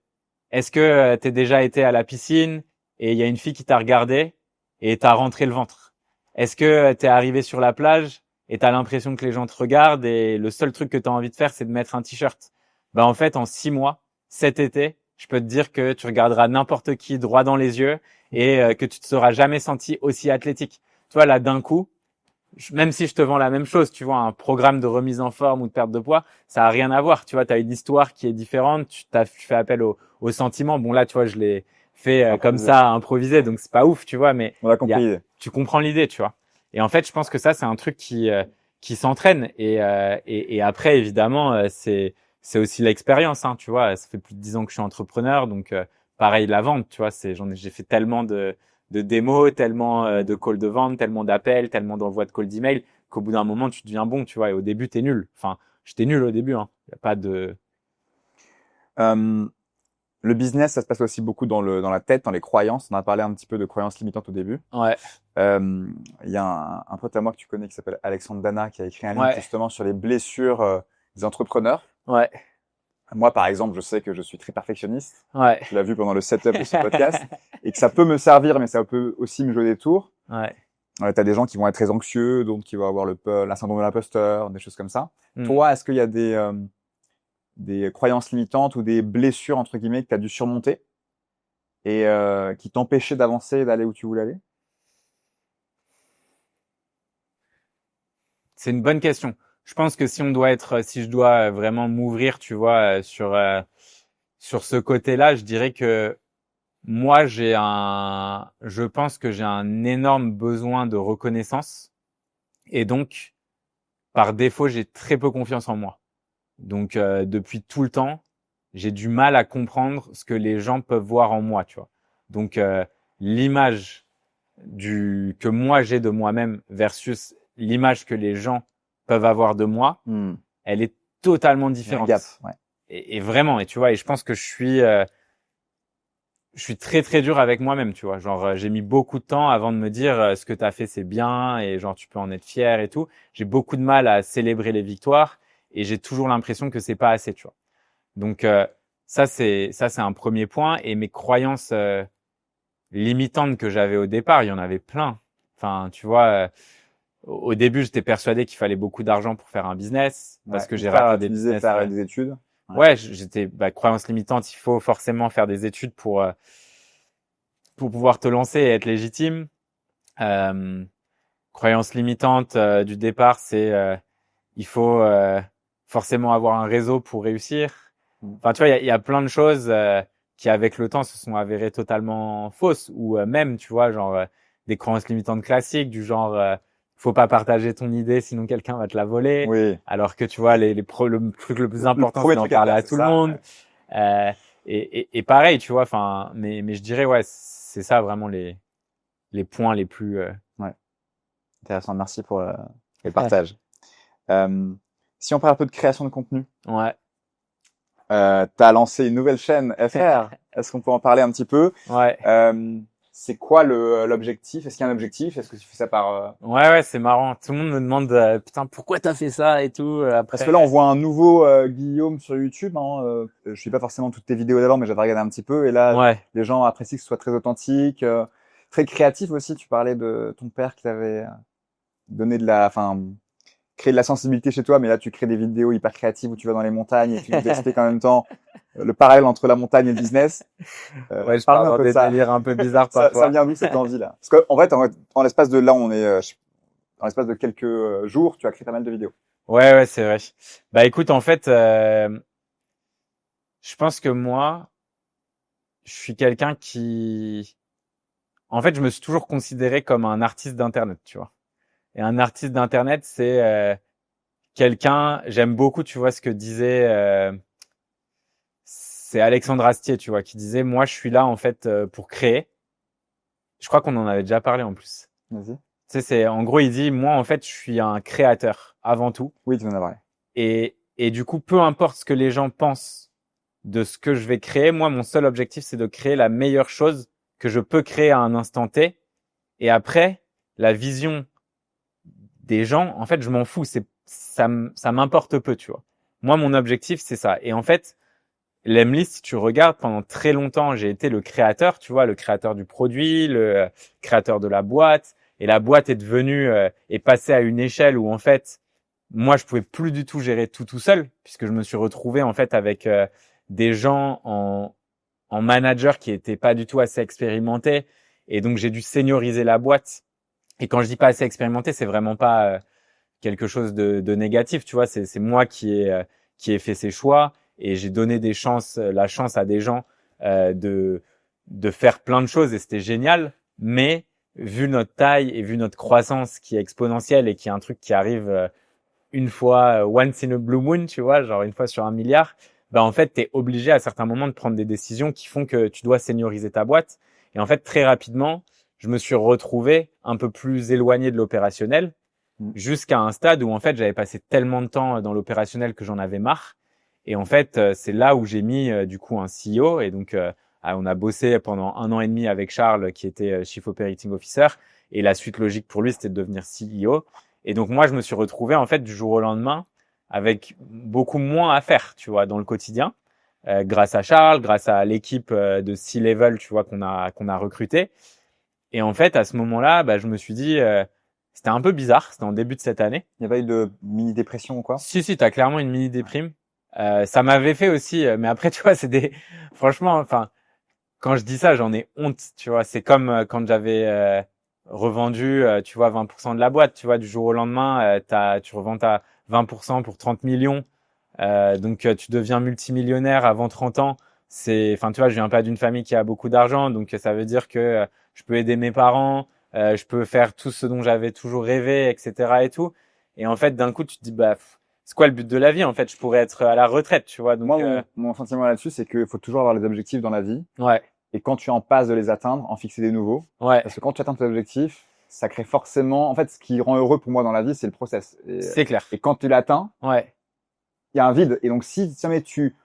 Est-ce que t'es déjà été à la piscine et il y a une fille qui t'a regardé et t'as rentré le ventre? Est-ce que t'es arrivé sur la plage et t'as l'impression que les gens te regardent et le seul truc que t'as envie de faire, c'est de mettre un t-shirt? Bah en fait, en 6 mois, cet été, je peux te dire que tu regarderas n'importe qui droit dans les yeux et que tu te seras jamais senti aussi athlétique. Tu vois, là, d'un coup, même si je te vends la même chose, tu vois, un programme de remise en forme ou de perte de poids, ça a rien à voir. Tu vois, tu as une histoire qui est différente, tu fais appel au sentiment. Bon, là, tu vois, je l'ai fait comme Improvisé. ça, improvisé, donc c'est pas ouf, tu vois, mais On a il y a, compris. tu comprends l'idée, tu vois. Et en fait, je pense que ça, c'est un truc qui s'entraîne. Et après, évidemment, c'est aussi l'expérience, hein, tu vois. Ça fait plus de 10 ans que je suis entrepreneur, donc pareil, la vente, tu vois, j'ai fait tellement de démos, tellement de calls de vente, tellement d'appels, tellement d'envois de calls d'email, qu'au bout d'un moment, tu deviens bon, tu vois. Et au début, t'es nul. Enfin, j'étais nul au début, hein. Y a pas de... Euh, le business, ça se passe aussi beaucoup dans la tête, dans les croyances. On a parlé un petit peu de croyances limitantes au début. Ouais, Il y a un pote à moi que tu connais qui s'appelle Alexandre Dana qui a écrit un livre ouais, justement sur les blessures des entrepreneurs. ouais, Moi, par exemple, je sais que je suis très perfectionniste. ouais. Tu l'as vu pendant le setup de ce podcast. Et que ça peut me servir, mais ça peut aussi me jouer des tours. Ouais. T'as des gens qui vont être très anxieux, donc qui vont avoir la syndrome de l'imposteur, des choses comme ça. Hmm. Toi, est-ce qu'il y a des croyances limitantes ou des blessures, entre guillemets, que tu as dû surmonter et qui t'empêchaient d'avancer et d'aller où tu voulais aller? C'est une bonne question. Je pense que si je dois vraiment m'ouvrir, tu vois, sur ce côté-là, je dirais que moi, je pense que j'ai un énorme besoin de reconnaissance et donc, par défaut, j'ai très peu confiance en moi. Donc, depuis tout le temps, j'ai du mal à comprendre ce que les gens peuvent voir en moi, tu vois. Donc, l'image que moi j'ai de moi-même versus l'image que les gens peuvent avoir de moi, elle est totalement Il y a un gap, différente. ouais. Et vraiment, et tu vois, et je pense que je suis très très dur avec moi-même, tu vois. Genre, j'ai mis beaucoup de temps avant de me dire ce que t'as fait c'est bien et genre tu peux en être fier et tout. J'ai beaucoup de mal à célébrer les victoires et j'ai toujours l'impression que c'est pas assez, tu vois. Donc ça c'est un premier point et mes croyances limitantes que j'avais au départ, il y en avait plein. Enfin, tu vois, au début, j'étais persuadé qu'il fallait beaucoup d'argent pour faire un business parce Ouais. que j'ai raté des Tu disais business. faire des études. Ouais. Ouais, j'étais croyance limitante, il faut forcément faire des études pour pouvoir te lancer et être légitime. Euh, croyance limitante du départ, c'est il faut forcément avoir un réseau pour réussir. Enfin, tu vois, il y a plein de choses. qui avec le temps se sont avérées totalement fausses, ou même, tu vois, genre des croyances limitantes classiques du genre faut pas partager ton idée sinon quelqu'un va te la voler, Oui. alors que tu vois le truc le plus important c'est premier d'en truc parler faire, à c'est tout le ça, monde. ouais. Et pareil, tu vois, enfin, mais je dirais ouais, c'est ça vraiment les points les plus Ouais. Intéressant. Merci pour le partage. Si on parle un peu de création de contenu, ouais. t'as lancé une nouvelle chaîne FR. Est-ce qu'on peut en parler un petit peu? Ouais. C'est quoi l'objectif? Est-ce qu'il y a un objectif? Est-ce que tu fais ça par Ouais, c'est marrant. Tout le monde me demande putain pourquoi t'as fait ça et tout Parce après. que là, on voit un nouveau Guillaume sur YouTube. Hein, je suis pas forcément toutes tes vidéos d'avant, mais j'avais regardé un petit peu. Et là, Ouais. les gens apprécient que ce soit très authentique, très créatif aussi. Tu parlais de ton père qui t'avait donné créé de la sensibilité chez toi, mais là, tu crées des vidéos hyper créatives où tu vas dans les montagnes et tu nous expliques en même temps le parallèle entre la montagne et le business. Ouais, je pars Parle-nous un dans peu de des ça. délires un peu bizarres Ça parfois. vient d'où cette envie-là? Parce qu'en fait, en l'espace de là, on est dans l'espace de quelques jours, tu as créé pas mal de vidéos. Ouais, c'est vrai. Bah écoute, en fait, je pense que moi, je suis quelqu'un qui, en fait, je me suis toujours considéré comme un artiste d'internet, tu vois. Et un artiste d'internet, c'est quelqu'un. J'aime beaucoup, tu vois, ce que disait. C'est Alexandre Astier, tu vois, qui disait, moi, je suis là en fait pour créer. Je crois qu'on en avait déjà parlé en plus. Vas-y. Tu sais, c'est en gros, il dit, moi, en fait, je suis un créateur avant tout. Oui, tu en as parlé. Et du coup, peu importe ce que les gens pensent de ce que je vais créer, moi, mon seul objectif, c'est de créer la meilleure chose que je peux créer à un instant T. Et après, la vision des gens, en fait, je m'en fous. Ça m'importe peu, tu vois. Moi, mon objectif, c'est ça. Et en fait, Lemlist, si tu regardes, pendant très longtemps, j'ai été le créateur, tu vois, le créateur du produit, le créateur de la boîte. Et la boîte est devenue, est passée à une échelle où, en fait, moi, je pouvais plus du tout gérer tout seul, puisque je me suis retrouvé, en fait, avec des gens en manager qui étaient pas du tout assez expérimentés. Et donc, j'ai dû senioriser la boîte. Et quand je dis pas assez expérimenté, c'est vraiment pas quelque chose de négatif, tu vois. C'est moi qui ai fait ces choix et j'ai donné la chance à des gens de faire plein de choses et c'était génial. Mais vu notre taille et vu notre croissance qui est exponentielle et qui est un truc qui arrive une fois once in a blue moon, tu vois, genre une fois sur 1 milliard, bah en fait t'es obligé à certains moments de prendre des décisions qui font que tu dois senioriser ta boîte. Et en fait très rapidement, je me suis retrouvé un peu plus éloigné de l'opérationnel jusqu'à un stade où en fait j'avais passé tellement de temps dans l'opérationnel que j'en avais marre. Et en fait c'est là où j'ai mis du coup un CEO et donc on a bossé pendant 1 an et demi avec Charles qui était Chief Operating Officer et la suite logique pour lui c'était de devenir CEO. Et donc moi je me suis retrouvé en fait du jour au lendemain avec beaucoup moins à faire, tu vois, dans le quotidien, grâce à Charles, grâce à l'équipe de C-level, tu vois, qu'on a recruté. Et en fait, à ce moment-là, bah, je me suis dit, c'était un peu bizarre. C'était en début de cette année. Il n'y a pas eu de mini dépression ou quoi? Si, t'as clairement une mini déprime. Ça m'avait fait aussi, mais après, tu vois, franchement, enfin, quand je dis ça, j'en ai honte, tu vois. C'est comme quand j'avais revendu, tu vois, 20% de la boîte, tu vois, du jour au lendemain, tu revends ta 20% pour 30 millions. Donc, tu deviens multimillionnaire avant 30 ans. Enfin, tu vois, je viens pas d'une famille qui a beaucoup d'argent, donc ça veut dire que je peux aider mes parents, je peux faire tout ce dont j'avais toujours rêvé, etc. et tout. Et en fait, d'un coup, tu te dis, bah, c'est quoi le but de la vie? En fait, je pourrais être à la retraite, tu vois. Donc, Moi, mon sentiment là-dessus, c'est qu'il faut toujours avoir les objectifs dans la vie. ouais, Et quand tu es en passe de les atteindre, en fixer des nouveaux. ouais, Parce que quand tu atteins tes objectifs, ça crée forcément. En fait, ce qui rend heureux pour moi dans la vie, c'est le process. c'est clair. Et quand tu l'atteins, Ouais, il y a un vide. Et donc, si jamais tu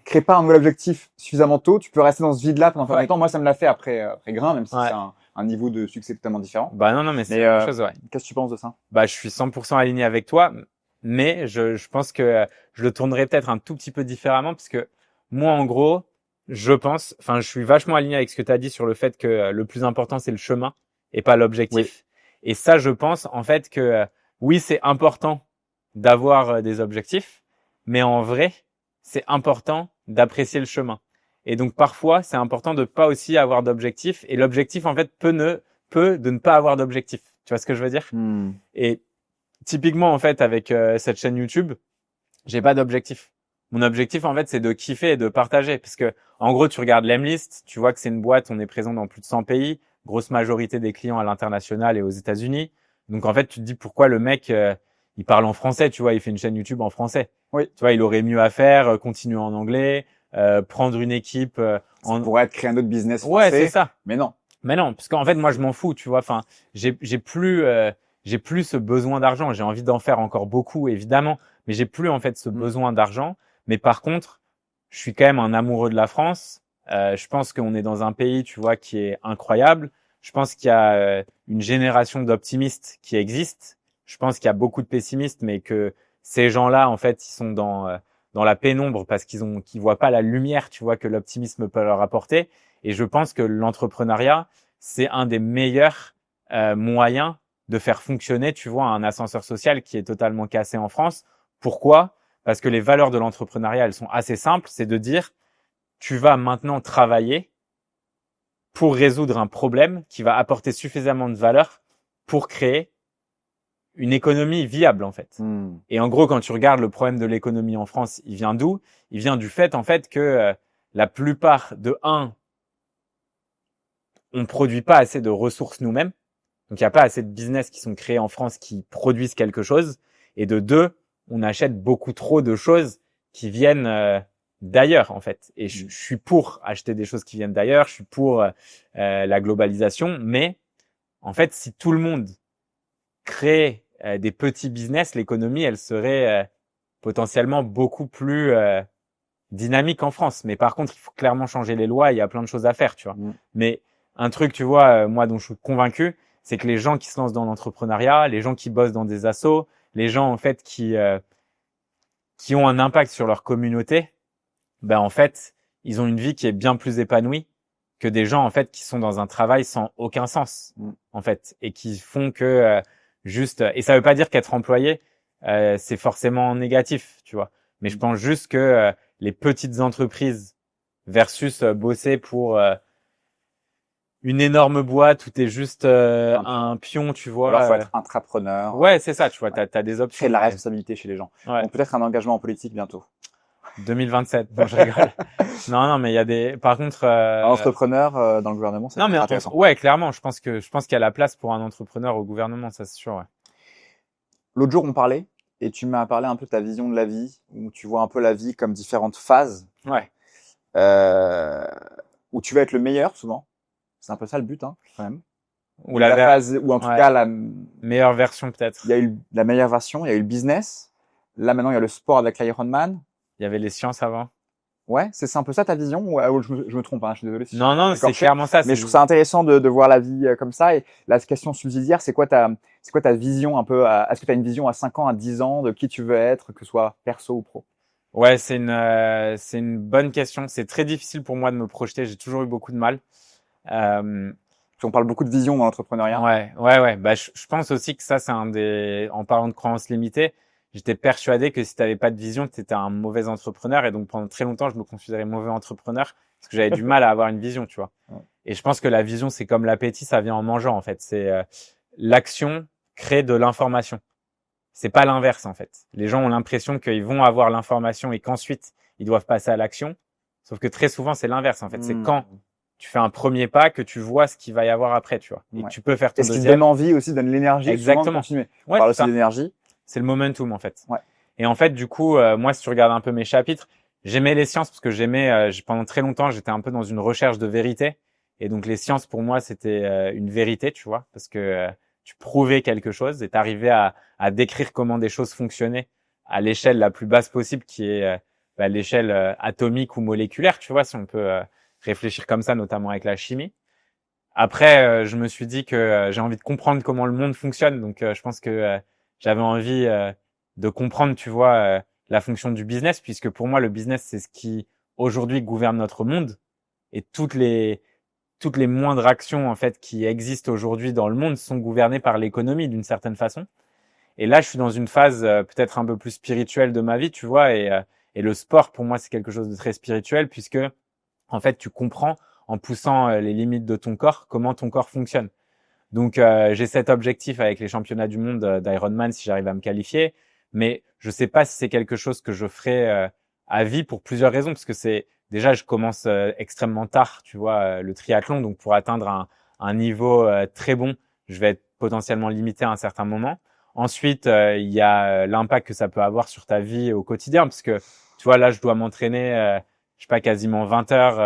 crées pas un nouvel objectif suffisamment tôt, tu peux rester dans ce vide-là pendant un temps. Moi, ça me l'a fait après Grain, même si ouais. c'est un niveau de succès totalement différent. Bah non, mais c'est Mais la même chose, ouais. qu'est-ce que tu penses de ça? Bah, je suis 100% aligné avec toi, mais je pense que je le tournerai peut-être un tout petit peu différemment parce que moi, en gros, je suis vachement aligné avec ce que tu as dit sur le fait que le plus important, c'est le chemin et pas l'objectif. Oui. Et ça, je pense, en fait, que oui, c'est important d'avoir des objectifs, mais en vrai, c'est important d'apprécier le chemin. Et donc, parfois, c'est important de pas aussi avoir d'objectif et l'objectif, en fait, peut de ne pas avoir d'objectif. Tu vois ce que je veux dire? Et typiquement, en fait, avec cette chaîne YouTube, j'ai pas d'objectif. Mon objectif, en fait, c'est de kiffer et de partager. Parce que, en gros, tu regardes l'Emlist, tu vois que c'est une boîte, on est présent dans plus de 100 pays, grosse majorité des clients à l'international et aux États-Unis. Donc, en fait, tu te dis pourquoi le mec, il parle en français, tu vois, il fait une chaîne YouTube en français. Oui. Tu vois, il aurait mieux à faire, continuer en anglais, prendre une équipe, Ça pourrait être créer un autre business ouais, français. c'est ça. Mais non. Mais non, parce qu'en fait, moi, je m'en fous, tu vois. Enfin, j'ai plus ce besoin d'argent. J'ai envie d'en faire encore beaucoup, évidemment, mais j'ai plus en fait ce besoin d'argent. Mais par contre, je suis quand même un amoureux de la France. Je pense qu'on est dans un pays, tu vois, qui est incroyable. Je pense qu'il y a une génération d'optimistes qui existe. Je pense qu'il y a beaucoup de pessimistes, mais que ces gens-là, en fait, ils sont dans la pénombre parce qu'ils voient pas la lumière, tu vois, que l'optimisme peut leur apporter. Et je pense que l'entrepreneuriat, c'est un des meilleurs moyens de faire fonctionner, tu vois, un ascenseur social qui est totalement cassé en France. Pourquoi? Parce que les valeurs de l'entrepreneuriat, elles sont assez simples. C'est de dire, tu vas maintenant travailler pour résoudre un problème qui va apporter suffisamment de valeur pour créer une économie viable, en fait. Et en gros, quand tu regardes le problème de l'économie en France, il vient d'où? Il vient du fait, en fait, que la plupart on ne produit pas assez de ressources nous-mêmes. Donc, il n'y a pas assez de business qui sont créés en France qui produisent quelque chose. Et de deux, on achète beaucoup trop de choses qui viennent d'ailleurs, en fait. Et je suis pour acheter des choses qui viennent d'ailleurs. Je suis pour la globalisation. Mais, en fait, si tout le monde crée des petits business, l'économie, elle serait potentiellement beaucoup plus dynamique en France. Mais par contre, il faut clairement changer les lois. Il y a plein de choses à faire, tu vois. Mais un truc, tu vois, moi dont je suis convaincu, c'est que les gens qui se lancent dans l'entrepreneuriat, les gens qui bossent dans des assos, les gens en fait qui ont un impact sur leur communauté, ben en fait, ils ont une vie qui est bien plus épanouie que des gens en fait qui sont dans un travail sans aucun sens en fait et qui font que juste et ça veut pas dire qu'être employé c'est forcément négatif, tu vois. Mais je pense juste que les petites entreprises versus bosser pour une énorme boîte où t'es juste un pion, tu vois. Alors, faut être intrapreneur. Ouais, c'est ça, tu vois, t'as des options. Créer de la responsabilité chez les gens. Ouais. Donc, peut-être un engagement en politique bientôt. 2027. Non, je rigole. non, mais il y a des, par contre, un entrepreneur dans le gouvernement, c'est intéressant. Ouais, clairement, je pense qu'il y a la place pour un entrepreneur au gouvernement, ça c'est sûr, ouais. L'autre jour, on parlait, et tu m'as parlé un peu de ta vision de la vie, où tu vois un peu la vie comme différentes phases. Ouais. Où tu vas être le meilleur, souvent. C'est un peu ça le but, hein, quand même. Ou la phase, ou en tout cas la meilleure version peut-être. Il y a eu la meilleure version, il y a eu le business. Là maintenant il y a le sport avec l'Ironman. Il y avait les sciences avant. Ouais, c'est un peu ça ta vision ou je me trompe, hein, je suis désolé. Non, c'est clairement ça. Mais je trouve ça intéressant de voir la vie comme ça. Et la question subsidiaire, c'est quoi ta vision un peu est-ce que tu as une vision à 5 ans, à 10 ans de qui tu veux être, que ce soit perso ou pro? Ouais, c'est une bonne question. C'est très difficile pour moi de me projeter. J'ai toujours eu beaucoup de mal. On parle beaucoup de vision dans l'entrepreneuriat. Ouais. Bah, je pense aussi que ça, c'est en parlant de croyances limitées, j'étais persuadé que si t'avais pas de vision, que t'étais un mauvais entrepreneur. Et donc, pendant très longtemps, je me considérais mauvais entrepreneur parce que j'avais du mal à avoir une vision, tu vois. Ouais. Et je pense que la vision, c'est comme l'appétit, ça vient en mangeant, en fait. C'est, l'action crée de l'information. C'est pas l'inverse, en fait. Les gens ont l'impression qu'ils vont avoir l'information et qu'ensuite, ils doivent passer à l'action. Sauf que très souvent, c'est l'inverse, en fait. C'est quand tu fais un premier pas que tu vois ce qu'il va y avoir après, tu vois. Et que tu peux faire ton deuxième. Et ce qui donne envie aussi, donne l'énergie. Exactement. De continuer. On parle aussi d'énergie. C'est le momentum, en fait. Ouais. Et en fait, du coup, moi, si tu regardes un peu mes chapitres, j'aimais les sciences parce que pendant très longtemps, j'étais un peu dans une recherche de vérité. Et donc, les sciences, pour moi, c'était une vérité, tu vois, parce que tu prouvais quelque chose et t'arrivais à décrire comment des choses fonctionnaient à l'échelle la plus basse possible, qui est l'échelle atomique ou moléculaire, tu vois, si on peut réfléchir comme ça, notamment avec la chimie. Après, je me suis dit que j'ai envie de comprendre comment le monde fonctionne. Donc, je pense que j'avais envie de comprendre, tu vois, la fonction du business, puisque pour moi, le business, c'est ce qui aujourd'hui gouverne notre monde. Et toutes les moindres actions en fait qui existent aujourd'hui dans le monde sont gouvernées par l'économie d'une certaine façon. Et là, je suis dans une phase peut-être un peu plus spirituelle de ma vie, tu vois, et le sport pour moi c'est quelque chose de très spirituel puisque en fait tu comprends en poussant les limites de ton corps comment ton corps fonctionne. Donc j'ai cet objectif avec les championnats du monde d'Ironman si j'arrive à me qualifier, mais je sais pas si c'est quelque chose que je ferai à vie pour plusieurs raisons, parce que déjà, je commence extrêmement tard, tu vois, le triathlon, donc pour atteindre un niveau très bon, je vais être potentiellement limité à un certain moment. Ensuite, il y a l'impact que ça peut avoir sur ta vie au quotidien, parce que tu vois, là, je dois m'entraîner, je sais pas, quasiment 20 heures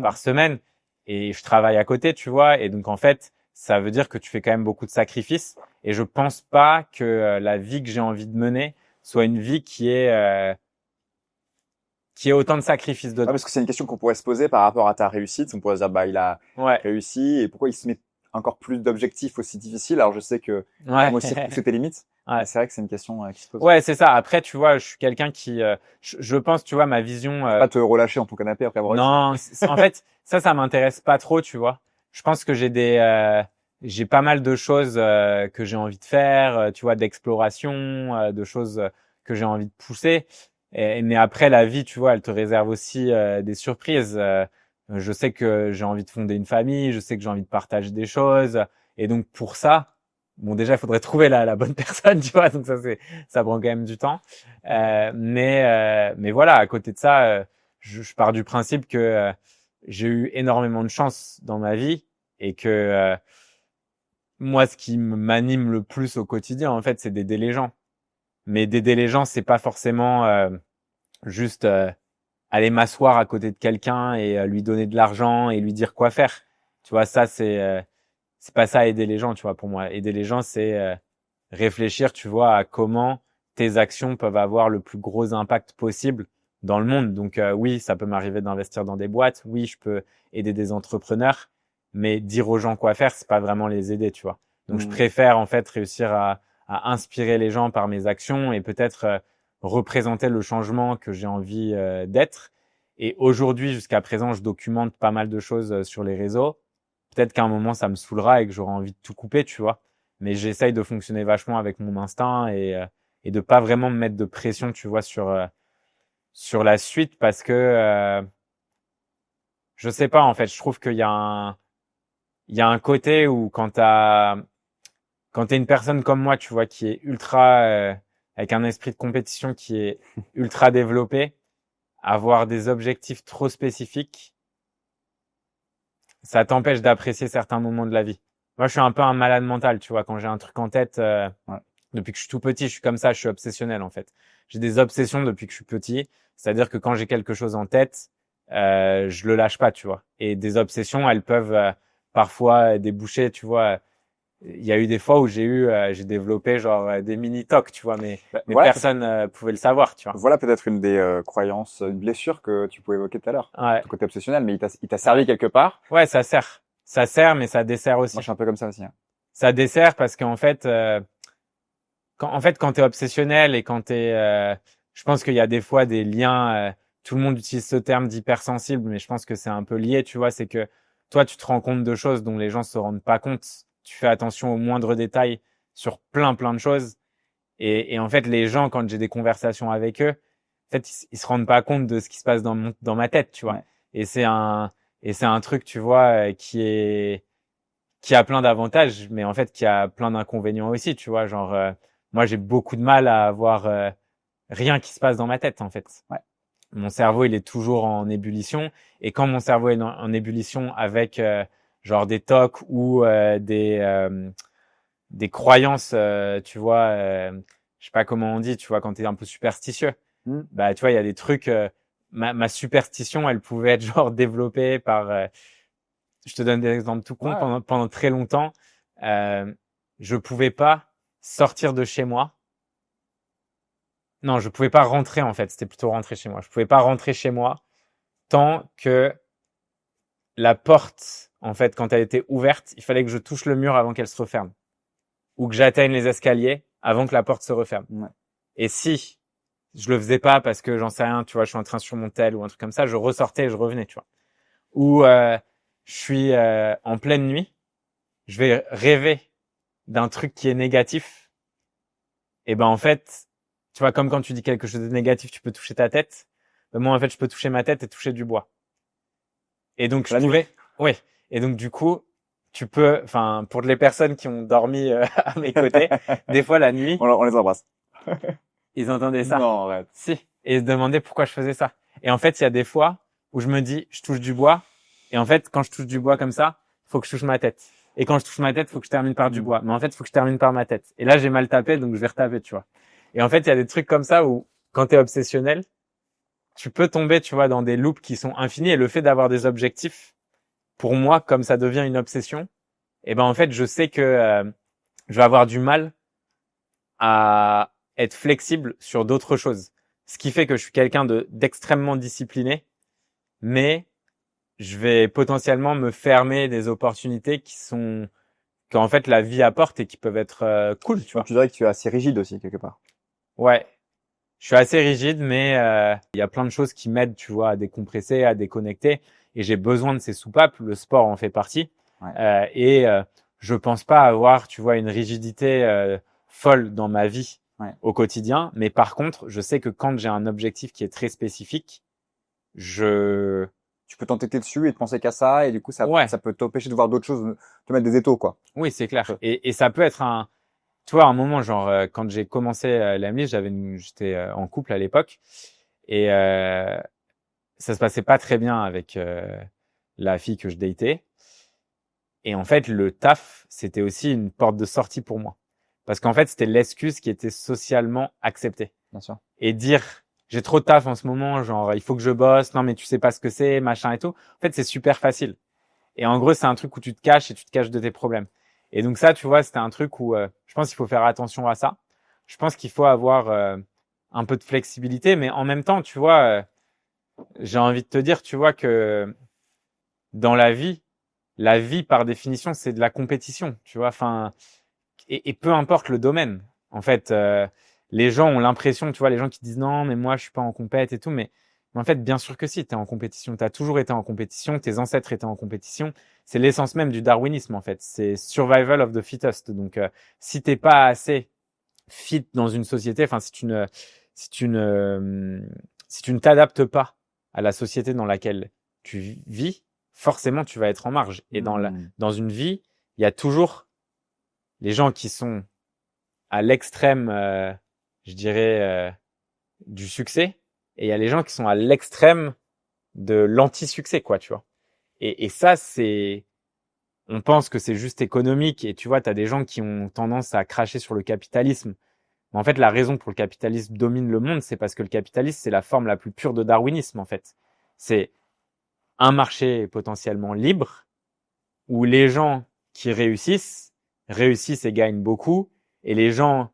par semaine, et je travaille à côté, tu vois, et donc en fait, ça veut dire que tu fais quand même beaucoup de sacrifices, et je pense pas que la vie que j'ai envie de mener soit une vie qui ait autant de sacrifices dedans. Parce que c'est une question qu'on pourrait se poser par rapport à ta réussite. On pourrait se dire, bah, il a réussi, et pourquoi il se met encore plus d'objectifs aussi difficiles? Alors, je sais que moi aussi, repousser tes limites. C'est vrai que c'est une question qui se pose. Ouais, c'est ça. Après, tu vois, je suis quelqu'un qui, je pense, tu vois, ma vision. Pas te relâcher dans ton canapé après avoir Non, en fait, ça m'intéresse pas trop, tu vois. Je pense que j'ai pas mal de choses que j'ai envie de faire, tu vois, d'exploration, de choses que j'ai envie de pousser. Mais après, la vie, tu vois, elle te réserve aussi des surprises. Je sais que j'ai envie de fonder une famille, je sais que j'ai envie de partager des choses, et donc pour ça, bon, déjà, il faudrait trouver la bonne personne, tu vois. Donc ça prend quand même du temps. Mais voilà, à côté de ça, je pars du principe que j'ai eu énormément de chance dans ma vie et que moi, ce qui m'anime le plus au quotidien, en fait, c'est d'aider les gens. Mais d'aider les gens, c'est pas forcément juste aller m'asseoir à côté de quelqu'un et lui donner de l'argent et lui dire quoi faire. Tu vois, ça, c'est pas ça aider les gens, tu vois. Pour moi, aider les gens, c'est réfléchir, tu vois, à comment tes actions peuvent avoir le plus gros impact possible dans le monde. Donc oui, ça peut m'arriver d'investir dans des boîtes, oui, je peux aider des entrepreneurs, mais dire aux gens quoi faire, c'est pas vraiment les aider, tu vois. Donc je préfère en fait réussir à inspirer les gens par mes actions et peut-être représenter le changement que j'ai envie d'être. Et aujourd'hui, jusqu'à présent, je documente pas mal de choses sur les réseaux. Peut-être qu'à un moment, ça me saoulera et que j'aurai envie de tout couper, tu vois. Mais j'essaye de fonctionner vachement avec mon instinct et de pas vraiment me mettre de pression, tu vois, sur la suite parce que je sais pas, en fait, je trouve il y a un côté où quand t'es une personne comme moi, tu vois, qui est ultra avec un esprit de compétition qui est ultra développé, avoir des objectifs trop spécifiques, ça t'empêche d'apprécier certains moments de la vie. Moi, je suis un peu un malade mental, tu vois, quand j'ai un truc en tête, depuis que je suis tout petit, je suis comme ça, je suis obsessionnel, en fait. J'ai des obsessions depuis que je suis petit, c'est-à-dire que quand j'ai quelque chose en tête, je le lâche pas, tu vois. Et des obsessions, elles peuvent parfois déboucher, tu vois. Il y a eu des fois où j'ai développé genre des mini tocs, tu vois, mais personne pouvait le savoir, tu vois. Voilà peut-être une des croyances, une blessure que tu pouvais évoquer tout à l'heure. Ouais. Ton côté obsessionnel, mais il t'a servi quelque part. Ouais, ça sert, mais ça dessert aussi. Moi, je suis un peu comme ça aussi. Hein. Ça dessert parce qu'en fait, quand t'es obsessionnel et quand je pense qu'il y a des fois des liens. Tout le monde utilise ce terme d'hypersensible, mais je pense que c'est un peu lié, tu vois. C'est que toi, tu te rends compte de choses dont les gens se rendent pas compte. Tu fais attention aux moindres détails sur plein de choses. Et en fait, les gens, quand j'ai des conversations avec eux, en fait, ils se rendent pas compte de ce qui se passe dans ma tête, tu vois. Ouais. Et c'est un truc, tu vois, qui a plein d'avantages, mais en fait, qui a plein d'inconvénients aussi, tu vois. Genre, moi, j'ai beaucoup de mal à avoir rien qui se passe dans ma tête, en fait. Ouais. Mon cerveau, il est toujours en ébullition. Et quand mon cerveau est en ébullition avec genre des tocs ou des croyances, tu vois, je sais pas comment on dit, tu vois, quand t'es un peu superstitieux, bah, tu vois, il y a des trucs, ma superstition, elle pouvait être genre développée par, je te donne des exemples tout con, pendant très longtemps, je pouvais pas sortir de chez moi. Non, je pouvais pas rentrer, en fait, c'était plutôt rentrer chez moi. Je pouvais pas rentrer chez moi tant que la porte, en fait, quand elle était ouverte, il fallait que je touche le mur avant qu'elle se referme. Ou que j'atteigne les escaliers avant que la porte se referme. Ouais. Et si je le faisais pas parce que j'en sais rien, tu vois, je suis en train sur mon tel ou un truc comme ça, je ressortais et je revenais, tu vois. Ou je suis en pleine nuit, je vais rêver d'un truc qui est négatif. Et ben en fait, tu vois, comme quand tu dis quelque chose de négatif, tu peux toucher ta tête. Ben moi en fait, je peux toucher ma tête et toucher du bois. Et donc je pouvais, oui. Et donc du coup, tu peux, enfin, pour les personnes qui ont dormi à mes côtés, des fois la nuit, on les embrasse. Ils entendaient ça. Non, arrête. Si. et se demander pourquoi je faisais ça. Et en fait, il y a des fois où je me dis, je touche du bois. Et en fait, quand je touche du bois comme ça, faut que je touche ma tête. Et quand je touche ma tête, faut que je termine par du bois. Mais en fait, faut que je termine par ma tête. Et là, j'ai mal tapé, donc je vais retaper, tu vois. Et en fait, il y a des trucs comme ça où, quand t'es obsessionnel, tu peux tomber, tu vois, dans des loops qui sont infinis. Et le fait d'avoir des objectifs, pour moi, comme ça devient une obsession, et ben en fait, je sais que je vais avoir du mal à être flexible sur d'autres choses. Ce qui fait que je suis quelqu'un d'extrêmement discipliné, mais je vais potentiellement me fermer des opportunités qu'en fait la vie apporte et qui peuvent être cool, tu Donc, vois. tu dirais que tu es assez rigide aussi, quelque part. Ouais, je suis assez rigide, mais il y a plein de choses qui m'aident, tu vois, à décompresser, à déconnecter, et j'ai besoin de ces soupapes. Le sport en fait partie, Ouais. et je pense pas avoir, tu vois, une rigidité folle dans ma vie Ouais. au quotidien. Mais par contre, je sais que quand j'ai un objectif qui est très spécifique, je Tu peux t'entêter dessus et te penser qu'à ça, et du coup, ça ouais, peut t'empêcher de voir d'autres choses, te mettre des étaux, quoi. oui, c'est clair. Et ça peut être tu vois, un moment, genre, quand j'ai commencé l'AMI, j'étais en couple à l'époque, et ça se passait pas très bien avec la fille que je datais. Et en fait, le taf, c'était aussi une porte de sortie pour moi. Parce qu'en fait, c'était l'excuse qui était socialement acceptée. Bien sûr. Et dire, j'ai trop de taf en ce moment, genre, il faut que je bosse, non, mais tu sais pas ce que c'est, machin et tout. En fait, c'est super facile. Et en gros, c'est un truc où tu te caches et tu te caches de tes problèmes. Et donc ça, tu vois, c'était un truc où je pense qu'il faut faire attention à ça. Je pense qu'il faut avoir un peu de flexibilité, mais en même temps, tu vois, j'ai envie de te dire, tu vois, que dans la vie par définition, c'est de la compétition, tu vois. Enfin, et peu importe le domaine. En fait, les gens ont l'impression, tu vois, les gens qui disent non, mais moi, je suis pas en compète et tout, mais en fait, bien sûr que si, tu es en compétition. Tu as toujours été en compétition, tes ancêtres étaient en compétition. C'est l'essence même du darwinisme, en fait. C'est survival of the fittest. Donc, si t'es pas assez fit dans une société, enfin, si tu ne t'adaptes pas à la société dans laquelle tu vis, forcément, tu vas être en marge. Et dans une vie, il y a toujours les gens qui sont à l'extrême, je dirais, du succès, et il y a les gens qui sont à l'extrême de l'anti-succès, quoi, tu vois. Et ça, on pense que c'est juste économique, et tu vois, t'as des gens qui ont tendance à cracher sur le capitalisme. Mais en fait, la raison pour le capitalisme domine le monde, c'est parce que le capitalisme, c'est la forme la plus pure de darwinisme, en fait. C'est un marché potentiellement libre, où les gens qui réussissent et gagnent beaucoup, et les gens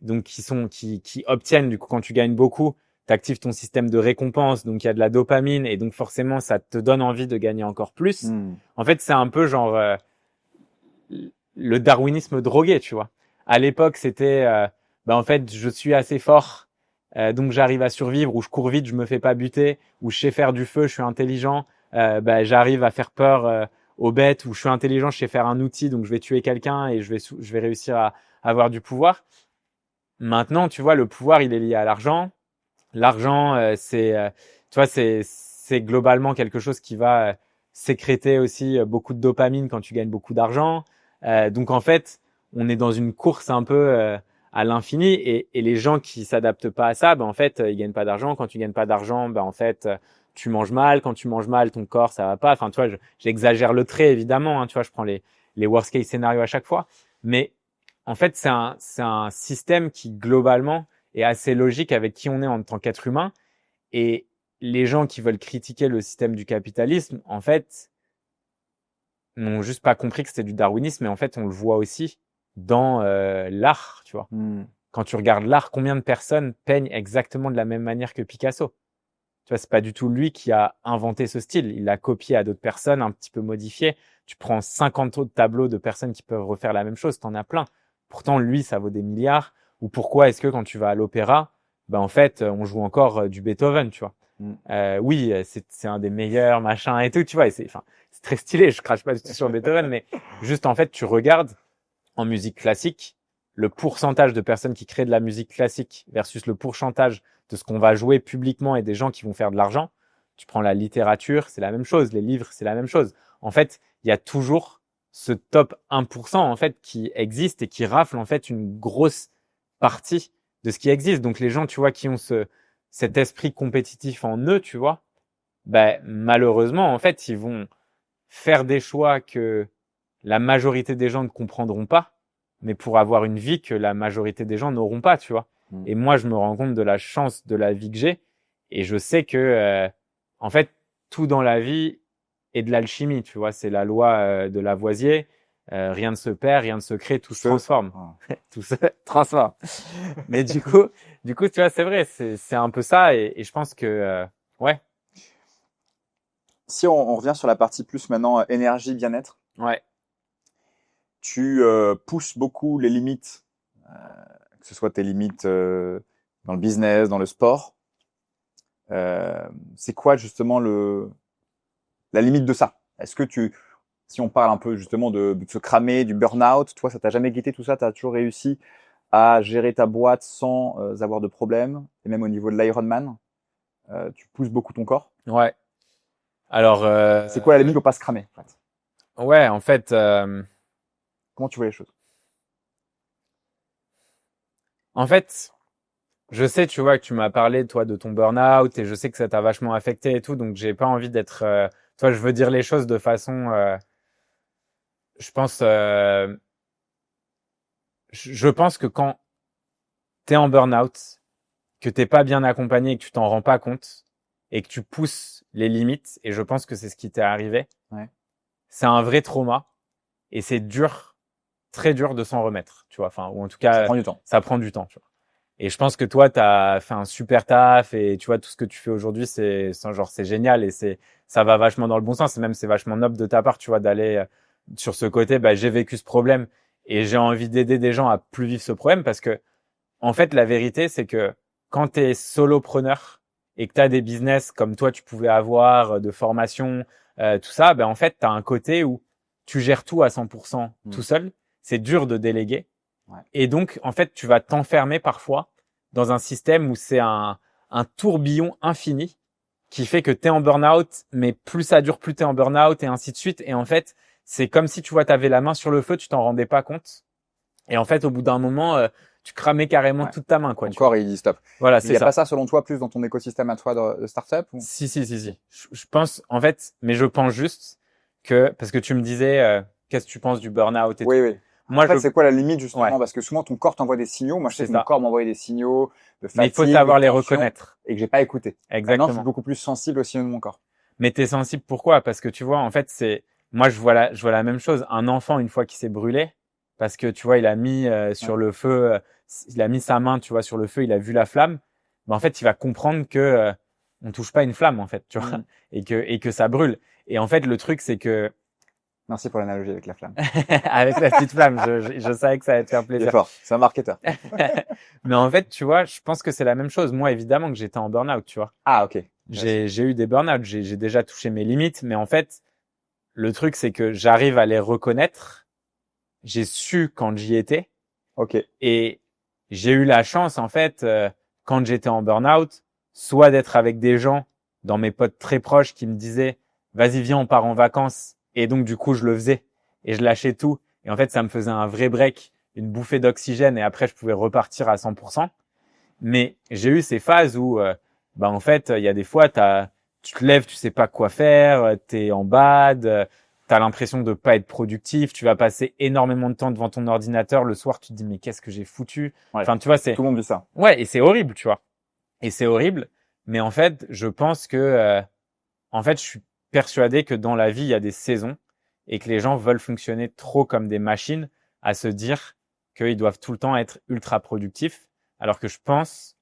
donc qui obtiennent, du coup, quand tu gagnes beaucoup, tu actives ton système de récompense, donc il y a de la dopamine, et donc forcément ça te donne envie de gagner encore plus. En fait, c'est un peu genre le darwinisme drogué, tu vois. À l'époque, c'était en fait, je suis assez fort, donc j'arrive à survivre, ou je cours vite, je me fais pas buter, ou je sais faire du feu, je suis intelligent, j'arrive à faire peur aux bêtes, ou je suis intelligent, je sais faire un outil, donc je vais tuer quelqu'un et je vais réussir à avoir du pouvoir. Maintenant, tu vois, le pouvoir, il est lié à l'argent. L'argent, tu vois, c'est globalement quelque chose qui va sécréter aussi beaucoup de dopamine quand tu gagnes beaucoup d'argent. Donc en fait, on est dans une course un peu à l'infini, et les gens qui s'adaptent pas à ça, ben en fait, ils gagnent pas d'argent. Quand tu gagnes pas d'argent, ben en fait, tu manges mal. Quand tu manges mal, ton corps, ça va pas. Enfin, tu vois, j'exagère le trait évidemment. Hein, tu vois, je prends les worst case scénarios à chaque fois, mais en fait, c'est un système qui globalement est assez logique avec qui on est en tant qu'être humain. Et les gens qui veulent critiquer le système du capitalisme, en fait, n'ont juste pas compris que c'était du darwinisme. Et en fait, on le voit aussi dans l'art, tu vois. Quand tu regardes l'art, combien de personnes peignent exactement de la même manière que Picasso? Tu vois, c'est pas du tout lui qui a inventé ce style. Il l'a copié à d'autres personnes, un petit peu modifié. Tu prends 50 autres tableaux de personnes qui peuvent refaire la même chose, t'en as plein. Pourtant, lui, ça vaut des milliards. Ou pourquoi est-ce que quand tu vas à l'opéra, en fait, on joue encore du Beethoven, tu vois. Oui, c'est un des meilleurs, machin et tout, tu vois. Et c'est très stylé. Je crache pas du tout sur Beethoven, mais juste en fait, tu regardes en musique classique le pourcentage de personnes qui créent de la musique classique versus le pourcentage de ce qu'on va jouer publiquement et des gens qui vont faire de l'argent. Tu prends la littérature, c'est la même chose. Les livres, c'est la même chose. En fait, il y a toujours ce top 1% en fait qui existe et qui rafle en fait une grosse partie de ce qui existe. Donc les gens, tu vois, qui ont cet esprit compétitif en eux, tu vois, ben malheureusement, en fait, ils vont faire des choix que la majorité des gens ne comprendront pas, mais pour avoir une vie que la majorité des gens n'auront pas, tu vois. Et moi, je me rends compte de la chance de la vie que j'ai, et je sais que, en fait, tout dans la vie est de l'alchimie, tu vois. C'est la loi de Lavoisier. Rien ne se perd, rien ne se crée, tout se transforme. Tout se transforme. Mais du coup, tu vois, c'est vrai, c'est un peu ça, et je pense que, ouais. Si on revient sur la partie plus maintenant énergie, bien-être, Ouais. tu pousses beaucoup les limites, que ce soit tes limites dans le business, dans le sport. C'est quoi justement la limite de ça? Est-ce que si on parle un peu justement de se cramer, du burn-out, toi, ça t'a jamais guetté tout ça? Tu as toujours réussi à gérer ta boîte sans avoir de problème? Et même au niveau de l'Ironman, tu pousses beaucoup ton corps? Ouais. Alors, c'est quoi la limite pour pas se cramer, en fait? Ouais, en fait, Comment tu vois les choses? en fait, je sais, tu vois, que tu m'as parlé, toi, de ton burn-out, et je sais que ça t'a vachement affecté et tout, donc j'ai pas envie d'être, toi, je veux dire les choses de façon, je pense, je pense que quand t'es en burn-out, que t'es pas bien accompagné et que tu t'en rends pas compte, et que tu pousses les limites, et je pense que c'est ce qui t'est arrivé, Ouais. c'est un vrai trauma, et c'est dur, très dur de s'en remettre, tu vois, enfin, ou en tout Ça cas, prend du temps. ça prend du temps, tu vois. Et je pense que toi, t'as fait un super taf, et tu vois, tout ce que tu fais aujourd'hui, c'est génial, et ça va vachement dans le bon sens, et même c'est vachement noble de ta part, tu vois, d'aller sur ce côté, bah, j'ai vécu ce problème, et j'ai envie d'aider des gens à plus vivre ce problème, parce que, en fait, la vérité, c'est que quand t'es solopreneur, et que t'as des business comme toi, tu pouvais avoir, de formation, tout ça, ben, en fait, t'as un côté où tu gères tout à 100% tout seul. C'est dur de déléguer. Ouais. Et donc, en fait, tu vas t'enfermer parfois dans un système où c'est un tourbillon infini qui fait que t'es en burn-out, mais plus ça dure, plus t'es en burn-out, et ainsi de suite. Et en fait, c'est comme si, tu vois, t'avais la main sur le feu, tu t'en rendais pas compte. Et en fait, au bout d'un moment, tu cramais carrément toute ta main, quoi. Ton corps, il dit stop. Voilà, Il c'est n'y a ça. pas ça, selon toi, plus dans ton écosystème à toi de startup ou... Si. Je pense, en fait, mais je pense juste que, parce que tu me disais, qu'est-ce que tu penses du burn-out et tout. Oui. Moi, en fait, c'est quoi la limite, justement? Ouais. Parce que souvent, ton corps t'envoie des signaux. Moi, je sais C'est que mon ça. corps m'envoyait des signaux de Mais il faut fatigue, savoir de les tension, reconnaître. et que j'ai pas écouté. Maintenant, je Exactement. suis beaucoup plus sensible aux signaux de mon corps. Mais t'es sensible pourquoi? Parce que tu vois, en fait, moi, je vois la même chose. Un enfant, une fois qu'il s'est brûlé, parce que tu vois, il a mis sur le feu, il a mis sa main, tu vois, sur le feu, il a vu la flamme. Ben, en fait, il va comprendre que on touche pas une flamme, en fait, tu vois, et que ça brûle. Et en fait, le truc, c'est que Merci pour l'analogie avec la flamme. avec la petite flamme, je savais que ça allait te faire Il est plaisir. fort. C'est un marketeur. Mais en fait, tu vois, je pense que c'est la même chose. Moi, évidemment que j'étais en burn-out, tu vois. Ah, ok. J'ai eu des burn-out, j'ai déjà touché mes limites, mais en fait, le truc, c'est que j'arrive à les reconnaître. J'ai su quand j'y étais. Ok. Et j'ai eu la chance, en fait, quand j'étais en burn-out, soit d'être avec des gens, dans mes potes très proches, qui me disaient, vas-y, viens, on part en vacances. Et donc, du coup, je le faisais. Et je lâchais tout. Et en fait, ça me faisait un vrai break, une bouffée d'oxygène. Et après, je pouvais repartir à 100%. Mais j'ai eu ces phases où, bah, en fait, il y a des fois, tu te lèves, tu sais pas quoi faire, t'es en bad, t'as l'impression de pas être productif, tu vas passer énormément de temps devant ton ordinateur. Le soir, tu te dis, mais qu'est-ce que j'ai foutu? Ouais. Enfin, tu vois, Tout le monde dit ça. ouais, et c'est horrible, tu vois. Et c'est horrible. Mais en fait, je pense que, en fait, je suis persuadé que dans la vie, il y a des saisons et que les gens veulent fonctionner trop comme des machines à se dire qu'ils doivent tout le temps être ultra productifs. Alors que je pense,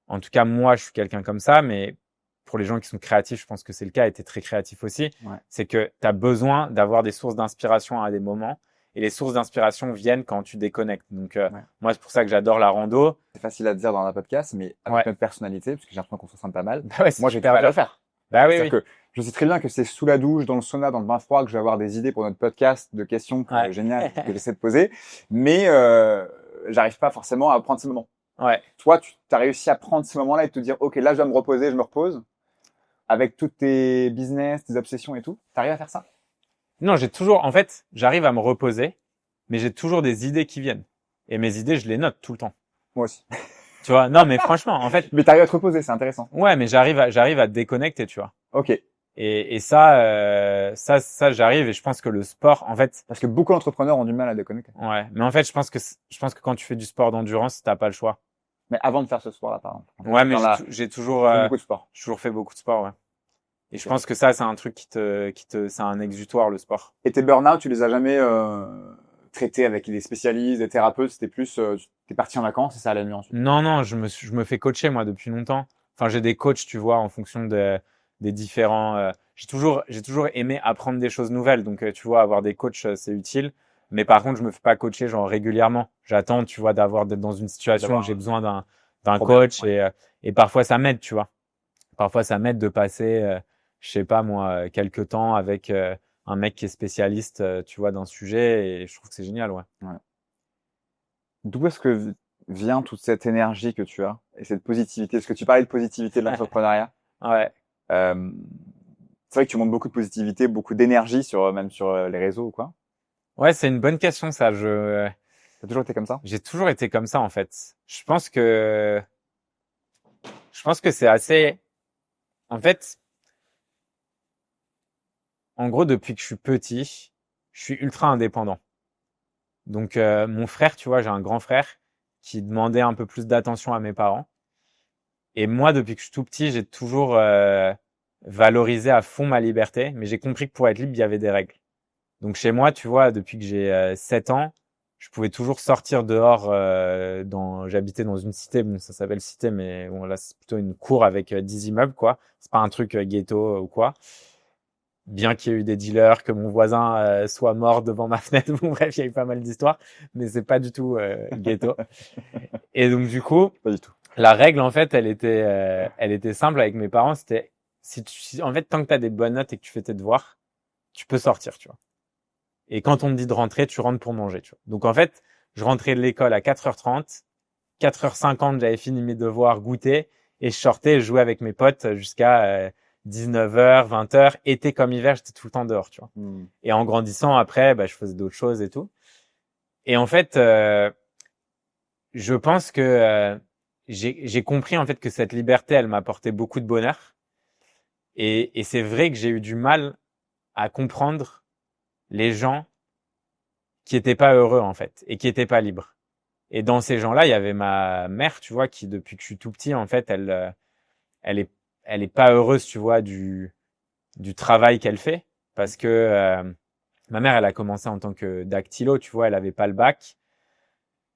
en tout cas, moi, je suis quelqu'un comme ça, mais pour les gens qui sont créatifs, je pense que c'est le cas, et t'es très créatif aussi, c'est que tu as besoin d'avoir des sources d'inspiration à des moments, et les sources d'inspiration viennent quand tu déconnectes. Donc, moi, c'est pour ça que j'adore la rando. C'est facile à dire dans un podcast, mais avec notre personnalité, parce que j'ai l'impression qu'on se sent pas mal, Bah ouais, moi, j'ai du mal à le faire. Bah oui, C'est-à-dire que je sais très bien que c'est sous la douche, dans le sauna, dans le bain froid que je vais avoir des idées pour notre podcast, de questions géniales que j'essaie de poser, mais j'arrive pas forcément à prendre ces moments. Ouais. Toi, tu as réussi à prendre ces moments-là et te dire, ok, là, je dois me reposer, je me repose, avec tous tes business, tes obsessions et tout. T'arrives à faire ça? Non, en fait, j'arrive à me reposer, mais j'ai toujours des idées qui viennent. Et mes idées, je les note tout le temps. Moi aussi. Tu vois? Non, mais franchement, en fait, Mais t'arrives à te reposer, c'est intéressant. ouais, mais j'arrive à déconnecter, tu vois. Ok. Et ça, j'arrive et je pense que le sport, en fait, Parce que beaucoup d'entrepreneurs ont du mal à déconnecter. ouais. Mais en fait, je pense que quand tu fais du sport d'endurance, t'as pas le choix. Mais avant de faire ce sport-là, par exemple. Ouais, mais Dans la, j'ai tu fais beaucoup de sport. toujours fait beaucoup de sport, ouais. Et je Ok. pense que ça, c'est un truc c'est un exutoire, le sport. Et tes burn-out, tu les as jamais traités avec des spécialistes, des thérapeutes? C'était plus, t'es parti en vacances et ça allait mieux ensuite. Non, non, je me fais coacher, moi, depuis longtemps. Enfin, j'ai des coachs, tu vois, en fonction des différents, j'ai toujours aimé apprendre des choses nouvelles. Donc, tu vois, avoir des coachs, c'est utile. Mais par contre, je me fais pas coacher, genre, régulièrement. J'attends, tu vois, d'être dans une situation où D'avoir j'ai un besoin d'un problème. coach Ouais. et parfois ça m'aide, tu vois. Parfois, ça m'aide de passer, je sais pas moi, quelques temps avec un mec qui est spécialiste, tu vois, d'un sujet, et je trouve que c'est génial, ouais. Ouais. D'où est-ce que vient toute cette énergie que tu as et cette positivité? Parce que tu parlais de positivité de l'entrepreneuriat. Ouais, Euh, c'est vrai que tu montres beaucoup de positivité, beaucoup d'énergie sur même sur les réseaux ou quoi. ouais, c'est une bonne question, ça. T'as toujours été comme ça? J'ai toujours été comme ça, en fait. Je pense que c'est assez, en fait, en gros, depuis que je suis petit, je suis ultra indépendant. Donc, mon frère, tu vois, j'ai un grand frère qui demandait un peu plus d'attention à mes parents. Et moi, depuis que je suis tout petit, j'ai toujours valorisé à fond ma liberté, mais j'ai compris que pour être libre, il y avait des règles. Donc chez moi, tu vois, depuis que j'ai 7 ans, je pouvais toujours sortir dehors. J'habitais dans une cité, bon, ça s'appelle cité, mais bon, là, c'est plutôt une cour avec 10 immeubles, quoi. C'est pas un truc ghetto ou quoi. Bien qu'il y ait eu des dealers, que mon voisin soit mort devant ma fenêtre. Bon, bref, il y a eu pas mal d'histoires, mais c'est pas du tout ghetto. Et donc du coup, Pas du tout. la règle, en fait, elle était simple avec mes parents. C'était en fait, tant que t'as des bonnes notes et que tu fais tes devoirs, tu peux sortir, tu vois. Et quand on me dit de rentrer, tu rentres pour manger, tu vois. Donc en fait, je rentrais de l'école à 4h30, 4h50, j'avais fini mes devoirs, goûter, et je sortais, je jouais avec mes potes jusqu'à 19h, 20h, été comme hiver, j'étais tout le temps dehors, tu vois. Hmm. Et en grandissant, après, bah, je faisais d'autres choses et tout. Et en fait, je pense que j'ai compris en fait que cette liberté, elle m'apportait beaucoup de bonheur. Et c'est vrai que j'ai eu du mal à comprendre les gens qui étaient pas heureux en fait et qui étaient pas libres. Et dans ces gens-là, il y avait ma mère, tu vois, qui depuis que je suis tout petit, en fait, elle est, elle est pas heureuse, tu vois, du travail qu'elle fait, parce que ma mère, elle a commencé en tant que dactylo, tu vois, elle avait pas le bac.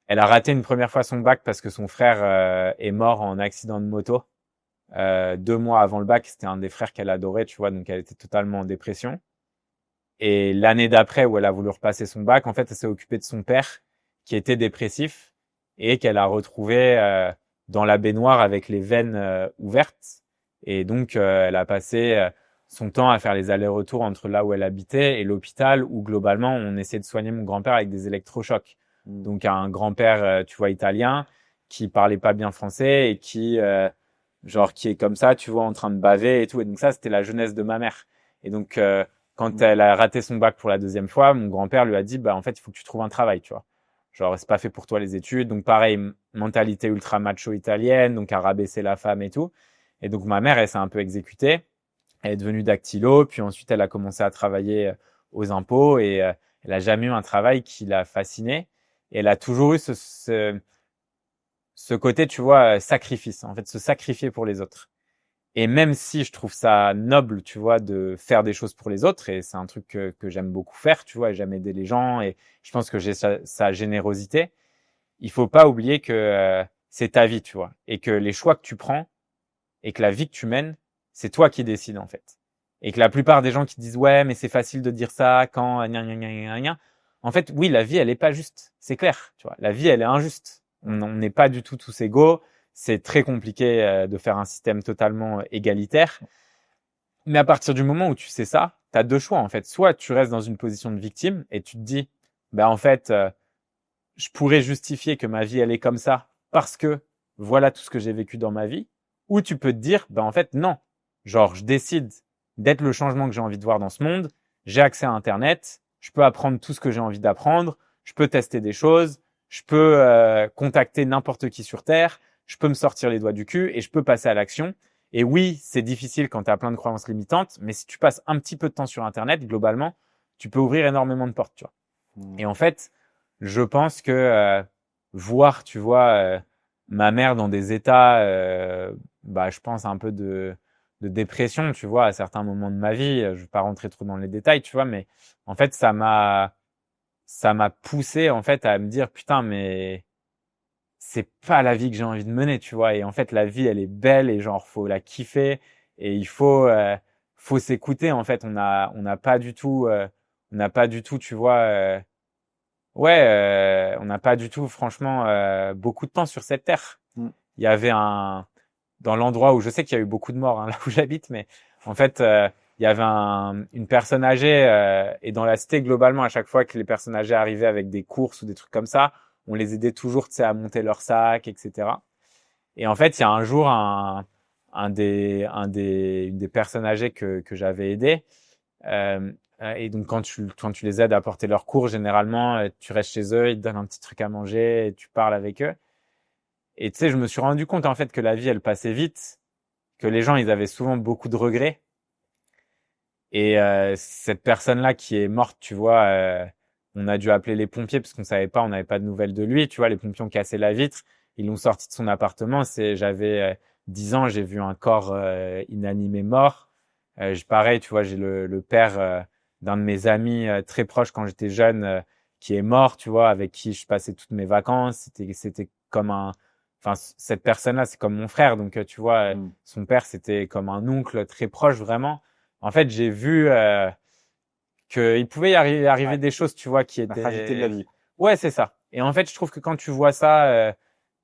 Elle a raté une première fois son bac parce que son frère est mort en accident de moto 2 mois avant le bac. C'était un des frères qu'elle adorait, tu vois, donc elle était totalement en dépression. Et l'année d'après, où elle a voulu repasser son bac, en fait, elle s'est occupée de son père, qui était dépressif, et qu'elle a retrouvé dans la baignoire avec les veines ouvertes. Et donc, elle a passé son temps à faire les allers-retours entre là où elle habitait et l'hôpital, où globalement, on essayait de soigner mon grand-père avec des électrochocs. Donc, un grand-père, tu vois, italien, qui parlait pas bien français et qui est comme ça, tu vois, en train de baver et tout. Et donc ça, c'était la jeunesse de ma mère. Et donc, quand elle a raté son bac pour la deuxième fois, mon grand-père lui a dit, bah, en fait, il faut que tu trouves un travail, tu vois. Genre, c'est pas fait pour toi les études. Donc, pareil, mentalité ultra macho italienne, donc à rabaisser la femme et tout. Et donc, ma mère, elle s'est un peu exécutée. Elle est devenue dactylo, puis ensuite, elle a commencé à travailler aux impôts et elle a jamais eu un travail qui l'a fascinée. Et elle a toujours eu ce côté, tu vois, sacrifice, en fait, se sacrifier pour les autres. Et même si je trouve ça noble, tu vois, de faire des choses pour les autres, et c'est un truc que j'aime beaucoup faire, tu vois, et j'aime aider les gens, et je pense que j'ai sa générosité, il faut pas oublier que c'est ta vie, tu vois, et que les choix que tu prends, et que la vie que tu mènes, c'est toi qui décides, en fait. Et que la plupart des gens qui disent, ouais, mais c'est facile de dire ça quand, gna, gna, gna, gna, gna. En fait, oui, la vie, elle est pas juste. C'est clair, tu vois. La vie, elle est injuste. On n'est pas du tout tous égaux. C'est très compliqué de faire un système totalement égalitaire. Mais à partir du moment où tu sais ça, tu as deux choix en fait. Soit tu restes dans une position de victime et tu te dis, bah en fait, je pourrais justifier que ma vie elle est comme ça parce que voilà tout ce que j'ai vécu dans ma vie. Ou tu peux te dire, bah en fait non. Genre je décide d'être le changement que j'ai envie de voir dans ce monde. J'ai accès à Internet. Je peux apprendre tout ce que j'ai envie d'apprendre. Je peux tester des choses. Je peux contacter n'importe qui sur Terre. je peux me sortir les doigts du cul et je peux passer à l'action. Et oui, c'est difficile quand tu as plein de croyances limitantes, mais si tu passes un petit peu de temps sur Internet, globalement, tu peux ouvrir énormément de portes, tu vois. Et en fait, je pense que voir, tu vois, ma mère dans des états, je pense un peu de dépression, tu vois, à certains moments de ma vie. Je vais pas rentrer trop dans les détails, tu vois, mais en fait, ça m'a poussé en fait à me dire putain, mais c'est pas la vie que j'ai envie de mener, tu vois. Et en fait, la vie, elle est belle et genre faut la kiffer et il faut s'écouter. En fait, on n'a pas du tout, tu vois. On n'a pas du tout, franchement, beaucoup de temps sur cette terre. Il y avait dans l'endroit où je sais qu'il y a eu beaucoup de morts, hein, là où j'habite, mais en fait, il y avait une personne âgée et dans la cité globalement, à chaque fois que les personnes âgées arrivaient avec des courses ou des trucs comme ça, on les aidait toujours, tu sais, à monter leur sac, etc. Et en fait, il y a un jour une des personnes âgées que j'avais aidé. Et donc quand tu les aides à porter leurs courses, généralement, tu restes chez eux, ils te donnent un petit truc à manger, et tu parles avec eux. Et tu sais, je me suis rendu compte en fait que la vie, elle passait vite, que les gens, ils avaient souvent beaucoup de regrets. Et cette personne-là qui est morte, tu vois, on a dû appeler les pompiers parce qu'on savait pas, on n'avait pas de nouvelles de lui. Tu vois, les pompiers ont cassé la vitre, ils l'ont sorti de son appartement. J'avais 10 ans, j'ai vu un corps inanimé mort. Pareil, tu vois, j'ai le père d'un de mes amis très proche quand j'étais jeune qui est mort, tu vois, avec qui je passais toutes mes vacances. C'était comme enfin, cette personne-là, c'est comme mon frère. Donc, tu vois, son père, c'était comme un oncle très proche, vraiment. En fait, j'ai vu qu'il pouvait y arriver des choses, tu vois, qui La étaient... fragilité de la vie. Ouais, c'est ça. Et en fait, je trouve que quand tu vois ça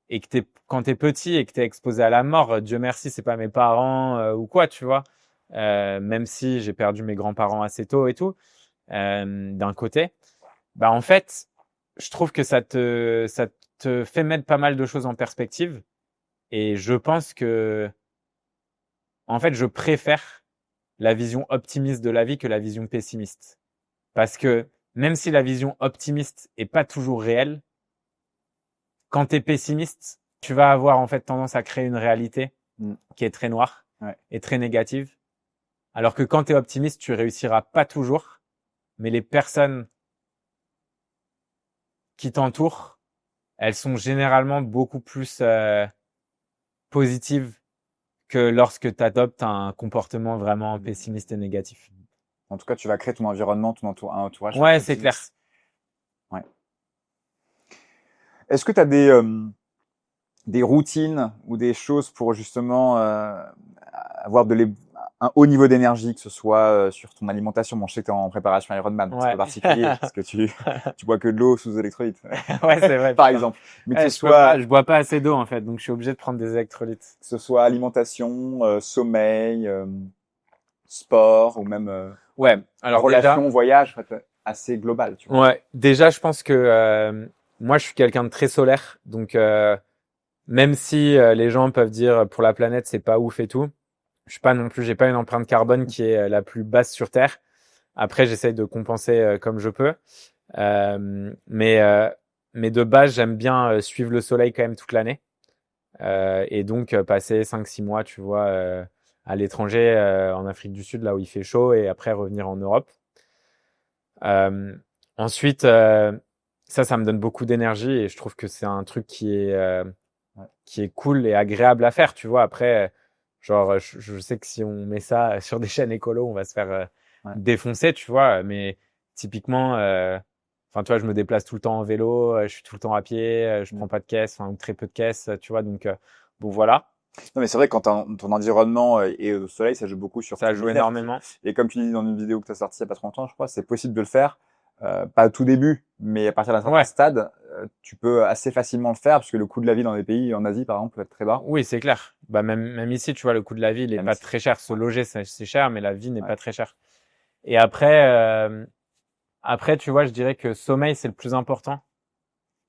et que quand t'es petit et que t'es exposé à la mort, Dieu merci, c'est pas mes parents ou quoi, tu vois. Même si j'ai perdu mes grands-parents assez tôt et tout, d'un côté, bah en fait, je trouve que ça te fait mettre pas mal de choses en perspective. Et je pense que, en fait, je préfère la vision optimiste de la vie que la vision pessimiste. Parce que même si la vision optimiste est pas toujours réelle, quand tu es pessimiste, tu vas avoir en fait tendance à créer une réalité qui est très noire et très négative. Alors que quand tu es optimiste, tu réussiras pas toujours, mais les personnes qui t'entourent, elles sont généralement beaucoup plus positives que lorsque tu adoptes un comportement vraiment pessimiste et négatif. En tout cas, tu vas créer ton environnement, un entourage. Ouais, c'est clair. Ouais. Est-ce que tu as des routines ou des choses pour justement avoir un haut niveau d'énergie, que ce soit sur ton alimentation? Bon, je sais que tu es en préparation Ironman, c'est un peu particulier parce que tu bois que de l'eau sous électrolytes. Ouais, c'est vrai. Par exemple. Mais que je bois pas assez d'eau en fait, donc je suis obligé de prendre des électrolytes. Que ce soit alimentation, sommeil, sport ou même ouais, alors relation, déjà, voyage, assez global, tu vois. Ouais, déjà je pense que moi je suis quelqu'un de très solaire, donc même si les gens peuvent dire pour la planète c'est pas ouf et tout, je suis pas non plus, j'ai pas une empreinte carbone qui est la plus basse sur Terre. Après j'essaye de compenser comme je peux, mais de base j'aime bien suivre le soleil quand même toute l'année et donc passer 5-6 mois, tu vois, à l'étranger, en Afrique du Sud là où il fait chaud et après revenir en Europe. Ensuite, ça me donne beaucoup d'énergie et je trouve que c'est un truc qui est cool et agréable à faire, tu vois. Après, genre, je sais que si on met ça sur des chaînes écolo, on va se faire défoncer, tu vois. Mais typiquement, enfin, tu vois, je me déplace tout le temps en vélo, je suis tout le temps à pied, je prends pas de caisse, enfin, ou très peu de caisse, tu vois. Donc, bon, voilà. Non, mais c'est vrai que quand ton environnement est au soleil, ça joue beaucoup sur ça joue énormément. Et comme tu dis dans une vidéo que tu as sortie il y a pas trop longtemps, je crois, c'est possible de le faire. Pas au tout début, mais à partir d'un certain stade, tu peux assez facilement le faire, parce que le coût de la vie dans des pays, en Asie par exemple, peut être très bas. Oui, c'est clair. Bah même ici, tu vois, le coût de la vie, il est pas très cher. Se loger, c'est cher, mais la vie n'est pas très chère. Et après, tu vois, je dirais que sommeil, c'est le plus important.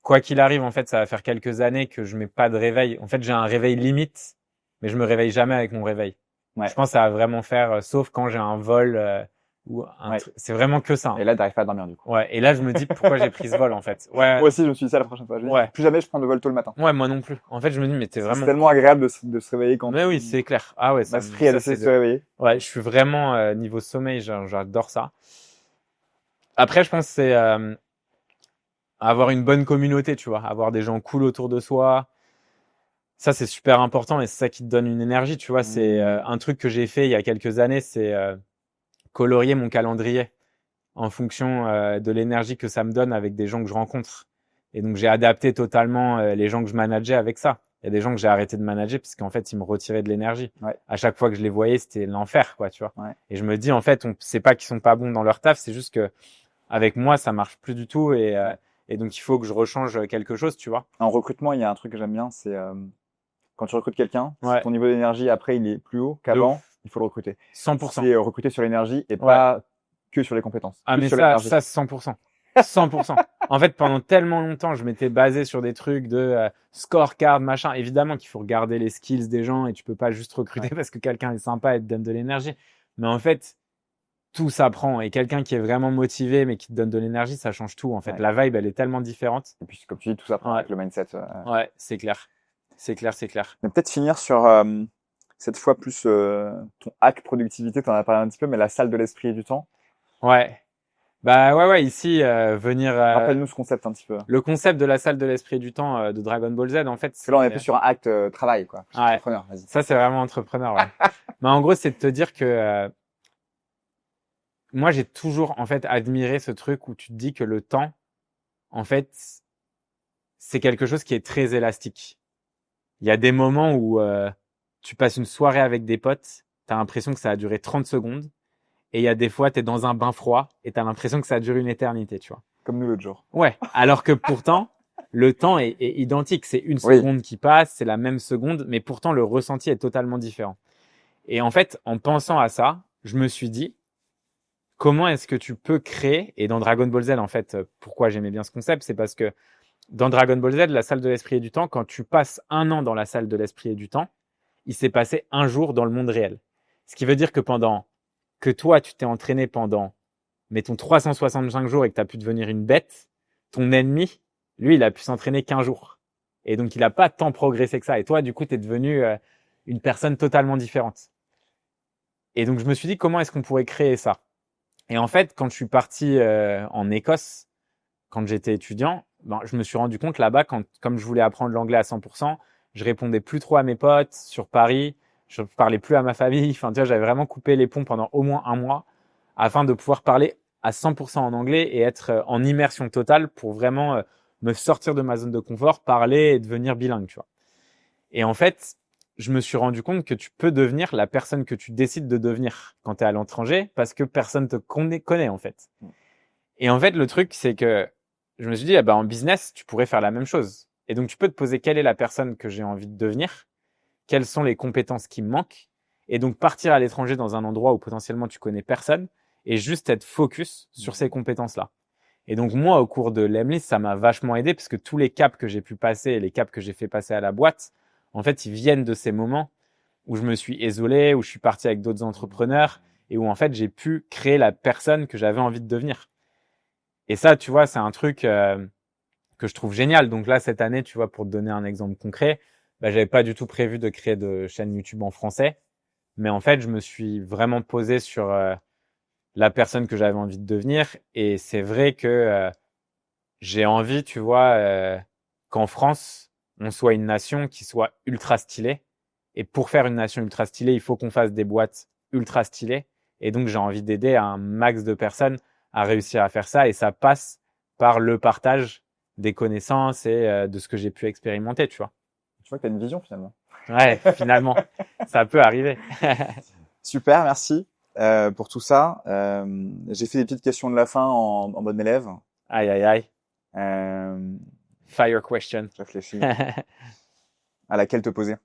Quoi qu'il arrive, en fait, ça va faire quelques années que je mets pas de réveil. En fait, j'ai un réveil limite, mais je me réveille jamais avec mon réveil. Je pense que ça va vraiment faire, sauf quand j'ai un vol ou Ouais. c'est vraiment que ça. Et là, t'arrives pas à dormir, du coup. Ouais. Et là, je me dis pourquoi j'ai pris ce vol, en fait. Ouais. Moi aussi, je me suis dit ça la prochaine fois. Je me dis, Ouais. plus jamais je prends de vol tôt le matin. Ouais, moi non plus. En fait, je me dis, mais t'es C'est vraiment. tellement agréable de se réveiller quand Mais oui, c'est clair. Ah ouais, ton esprit a ça décidé c'est de se réveiller. Ouais, je suis vraiment niveau sommeil, j'adore ça. Après, je pense que c'est avoir une bonne communauté, tu vois, avoir des gens cool autour de soi. Ça, c'est super important et c'est ça qui te donne une énergie, tu vois. C'est un truc que j'ai fait il y a quelques années, c'est colorier mon calendrier en fonction de l'énergie que ça me donne avec des gens que je rencontre. Et donc, j'ai adapté totalement les gens que je manageais avec ça. Il y a des gens que j'ai arrêté de manager parce qu'en fait, ils me retiraient de l'énergie. Ouais. À chaque fois que je les voyais, c'était l'enfer, quoi, tu vois. Ouais. Et je me dis, en fait, c'est pas qu'ils sont pas bons dans leur taf, c'est juste que avec moi, ça marche plus du tout et donc il faut que je rechange quelque chose, tu vois. En recrutement, il y a un truc que j'aime bien, c'est quand tu recrutes quelqu'un, si Ouais, ton niveau d'énergie après il est plus haut de qu'avant, ouf. il faut le recruter. 100%. C'est recruter sur l'énergie et Ouais. pas que sur les compétences, Ah, plus mais sur l'énergie. ça, 100%. 100%. En fait, pendant tellement longtemps, je m'étais basé sur des trucs de scorecard, machin. Évidemment qu'il faut regarder les skills des gens et tu peux pas juste recruter Ouais. parce que quelqu'un est sympa et te donne de l'énergie. Mais en fait, tout s'apprend. Et quelqu'un qui est vraiment motivé mais qui te donne de l'énergie, ça change tout. En fait, Ouais. la vibe, elle est tellement différente. Et puis comme tu dis, tout ça prend Ouais, avec le mindset. ouais, c'est clair. C'est clair, c'est clair. Mais peut-être finir sur cette fois plus ton hack productivité, tu en as parlé un petit peu, mais la salle de l'esprit et du temps. Ouais. Bah ouais, ouais, ici, venir... Rappelle-nous ce concept un petit peu. le concept de la salle de l'esprit du temps de Dragon Ball Z, en fait, Parce que là, on est plus sur un acte travail, quoi. Plus ouais, entrepreneur, vas-y. ça c'est vraiment entrepreneur. Ouais. Mais en gros, c'est de te dire que moi, j'ai toujours en fait admiré ce truc où tu te dis que le temps, en fait, c'est quelque chose qui est très élastique. Il y a des moments où tu passes une soirée avec des potes, t'as l'impression que ça a duré 30 secondes, et il y a des fois, t'es dans un bain froid et t'as l'impression que ça a duré une éternité, tu vois. Comme nous l'autre jour. Ouais. Alors que pourtant, le temps est identique. C'est une Oui. seconde qui passe, c'est la même seconde, mais pourtant le ressenti est totalement différent. Et en fait, en pensant à ça, je me suis dit, comment est-ce que tu peux créer, et dans Dragon Ball Z, en fait, pourquoi j'aimais bien ce concept, c'est parce que dans Dragon Ball Z, la salle de l'esprit et du temps, quand tu passes un an dans la salle de l'esprit et du temps, il s'est passé un jour dans le monde réel. Ce qui veut dire que pendant que toi, tu t'es entraîné pendant, mettons, 365 jours et que tu as pu devenir une bête, ton ennemi, lui, il a pu s'entraîner qu'1 jour. Et donc, il n'a pas tant progressé que ça. Et toi, du coup, tu es devenu une personne totalement différente. Et donc, je me suis dit, comment est-ce qu'on pourrait créer ça? Et en fait, quand je suis parti en Écosse, quand j'étais étudiant, ben, je me suis rendu compte là-bas, comme je voulais apprendre l'anglais à 100%, je répondais plus trop à mes potes sur Paris, je parlais plus à ma famille. Enfin, tu vois, j'avais vraiment coupé les ponts pendant au moins un mois afin de pouvoir parler à 100% en anglais et être en immersion totale pour vraiment me sortir de ma zone de confort, parler et devenir bilingue, tu vois. Et en fait, je me suis rendu compte que tu peux devenir la personne que tu décides de devenir quand tu es à l'étranger parce que personne te connaît en fait. Et en fait, le truc, c'est que je me suis dit, ah bah, en business, tu pourrais faire la même chose. Et donc, tu peux te poser quelle est la personne que j'ai envie de devenir, quelles sont les compétences qui me manquent, et donc partir à l'étranger dans un endroit où potentiellement tu connais personne et juste être focus sur ces compétences-là. Et donc, moi, au cours de l'Emlist, ça m'a vachement aidé parce que tous les caps que j'ai pu passer et les caps que j'ai fait passer à la boîte, en fait, ils viennent de ces moments où je me suis isolé, où je suis parti avec d'autres entrepreneurs et où, en fait, j'ai pu créer la personne que j'avais envie de devenir. Et ça, tu vois, c'est un truc que je trouve génial. Donc là, cette année, tu vois, pour te donner un exemple concret, bah, j'avais pas du tout prévu de créer de chaîne YouTube en français. Mais en fait, je me suis vraiment posé sur la personne que j'avais envie de devenir. Et c'est vrai que j'ai envie, tu vois, qu'en France, on soit une nation qui soit ultra stylée. Et pour faire une nation ultra stylée, il faut qu'on fasse des boîtes ultra stylées. Et donc, j'ai envie d'aider un max de personnes à réussir à faire ça. Et ça passe par le partage des connaissances et de ce que j'ai pu expérimenter, tu vois. Tu vois que tu as une vision finalement. Ouais, finalement, ça peut arriver. Super, merci pour tout ça. J'ai fait des petites questions de la fin en mode élève. Aïe, aïe, aïe. Euh, Fire question. je réfléchis à laquelle te poser.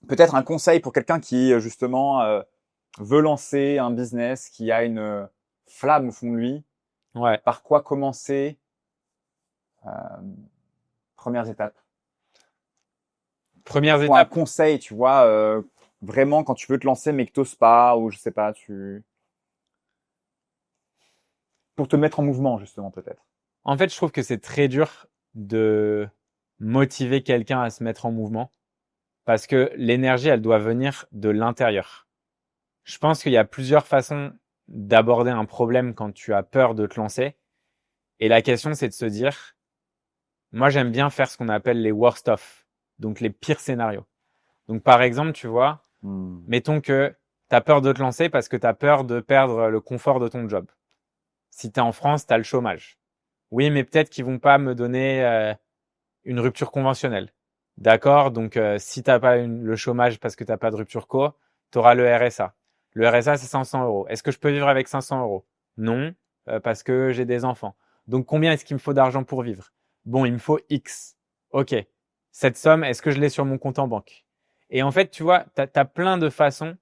Peut-être un conseil pour quelqu'un qui justement veut lancer un business, qui a une flamme au fond de lui. Ouais. Par quoi commencer? Premières étapes. Premières Pour un étapes. conseil, tu vois, vraiment quand tu veux te lancer mais que t'oses pas ou je sais pas, pour te mettre en mouvement, justement, peut-être? En fait, je trouve que c'est très dur de motiver quelqu'un à se mettre en mouvement parce que l'énergie, elle doit venir de l'intérieur. Je pense qu'il y a plusieurs façons d'aborder un problème quand tu as peur de te lancer. Et la question, c'est de se dire, moi, j'aime bien faire ce qu'on appelle les worst of, donc les pires scénarios. Donc, par exemple, tu vois, mettons que tu as peur de te lancer parce que tu as peur de perdre le confort de ton job. Si tu es en France, tu as le chômage. Oui, mais peut-être qu'ils vont pas me donner une rupture conventionnelle. D'accord? Donc, si t'as pas le chômage parce que t'as pas de rupture co, tu auras le RSA. Le RSA, c'est 500 euros. Est-ce que je peux vivre avec 500 euros? Non, parce que j'ai des enfants. Donc, combien est-ce qu'il me faut d'argent pour vivre? Bon, il me faut X. Ok. Cette somme, est-ce que je l'ai sur mon compte en banque? Et en fait, tu vois, t'as plein de façons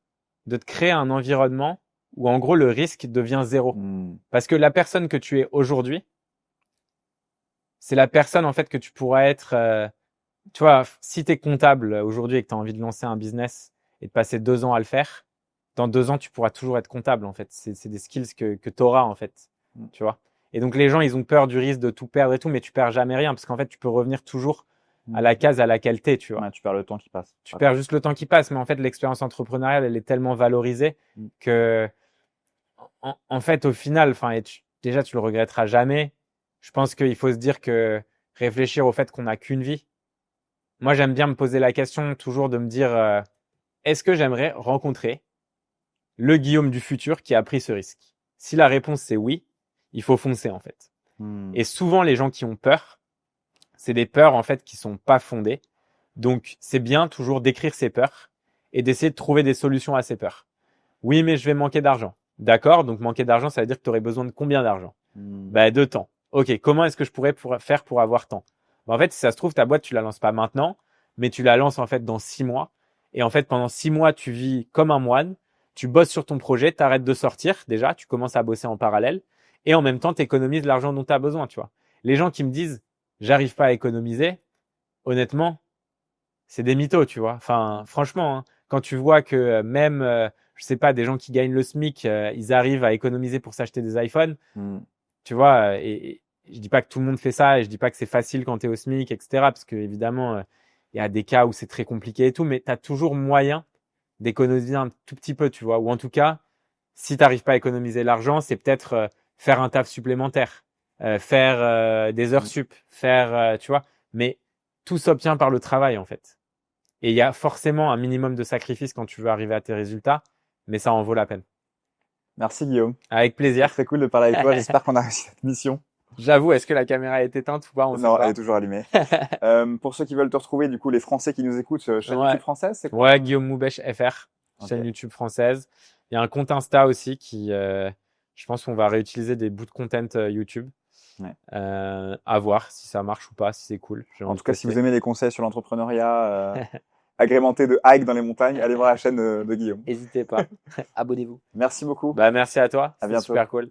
de te créer un environnement où, en gros, le risque devient zéro. Parce que la personne que tu es aujourd'hui, c'est la personne, en fait, que tu pourras être. Tu vois, si tu es comptable aujourd'hui et que tu as envie de lancer un business et de passer 2 ans à le faire, dans 2 ans, tu pourras toujours être comptable, en fait. C'est des skills que tu auras, en fait. Tu vois. Et donc, les gens, ils ont peur du risque de tout perdre et tout, mais tu perds jamais rien parce qu'en fait, tu peux revenir toujours à la case à laquelle t'es, tu vois. Ouais, tu perds le temps qui passe. Tu perds juste le temps qui passe, mais en fait, l'expérience entrepreneuriale, elle est tellement valorisée que, en fait, au final, enfin, déjà, tu le regretteras jamais. Je pense qu'il faut se dire que réfléchir au fait qu'on n'a qu'une vie. Moi, j'aime bien me poser la question toujours de me dire est-ce que j'aimerais rencontrer le Guillaume du futur qui a pris ce risque? Si la réponse c'est oui, il faut foncer en fait. Et souvent, les gens qui ont peur, c'est des peurs en fait qui sont pas fondées. Donc, c'est bien toujours d'écrire ses peurs et d'essayer de trouver des solutions à ces peurs. Oui, mais je vais manquer d'argent. D'accord, donc manquer d'argent, ça veut dire que tu aurais besoin de combien d'argent? Bah, de temps. Ok, comment est-ce que je pourrais faire pour avoir temps? Bah, en fait, si ça se trouve, ta boîte, tu la lances pas maintenant, mais tu la lances en fait dans 6 mois. Et en fait, pendant 6 mois, tu vis comme un moine, tu bosses sur ton projet, tu arrêtes de sortir déjà, tu commences à bosser en parallèle, et en même temps, tu économises l'argent dont tu as besoin, tu vois. Les gens qui me disent, j'arrive pas à économiser, honnêtement, c'est des mythos, tu vois. Enfin, franchement, hein, quand tu vois que même, je sais pas, des gens qui gagnent le SMIC, ils arrivent à économiser pour s'acheter des iPhones, tu vois, et je dis pas que tout le monde fait ça, et je dis pas que c'est facile quand tu es au SMIC, etc. Parce que évidemment, il y a des cas où c'est très compliqué et tout, mais tu as toujours moyen d'économiser un tout petit peu, tu vois. Ou en tout cas, si tu n'arrives pas à économiser l'argent, c'est peut-être faire un taf supplémentaire, faire des heures sup, faire, tu vois. Mais tout s'obtient par le travail, en fait. Et il y a forcément un minimum de sacrifice quand tu veux arriver à tes résultats, mais ça en vaut la peine. Merci Guillaume. Avec plaisir. C'est cool de parler avec toi. J'espère qu'on a réussi cette mission. J'avoue, est-ce que la caméra est éteinte ou pas? On Non, sait pas. elle est toujours allumée. Pour ceux qui veulent te retrouver, du coup, les Français qui nous écoutent, chaîne Ouais. YouTube française, c'est quoi? Ouais, Guillaume Moubèche FR, chaîne Ok. YouTube française. Il y a un compte Insta aussi qui, je pense qu'on va réutiliser des bouts de content YouTube. Ouais. À voir si ça marche ou pas, si c'est cool. En tout cas, si vous aimez les conseils sur l'entrepreneuriat, agrémentés de hikes dans les montagnes, allez voir la chaîne de Guillaume. N'hésitez pas. Abonnez-vous. Merci beaucoup. Bah, merci à toi. À C'était bientôt. super cool.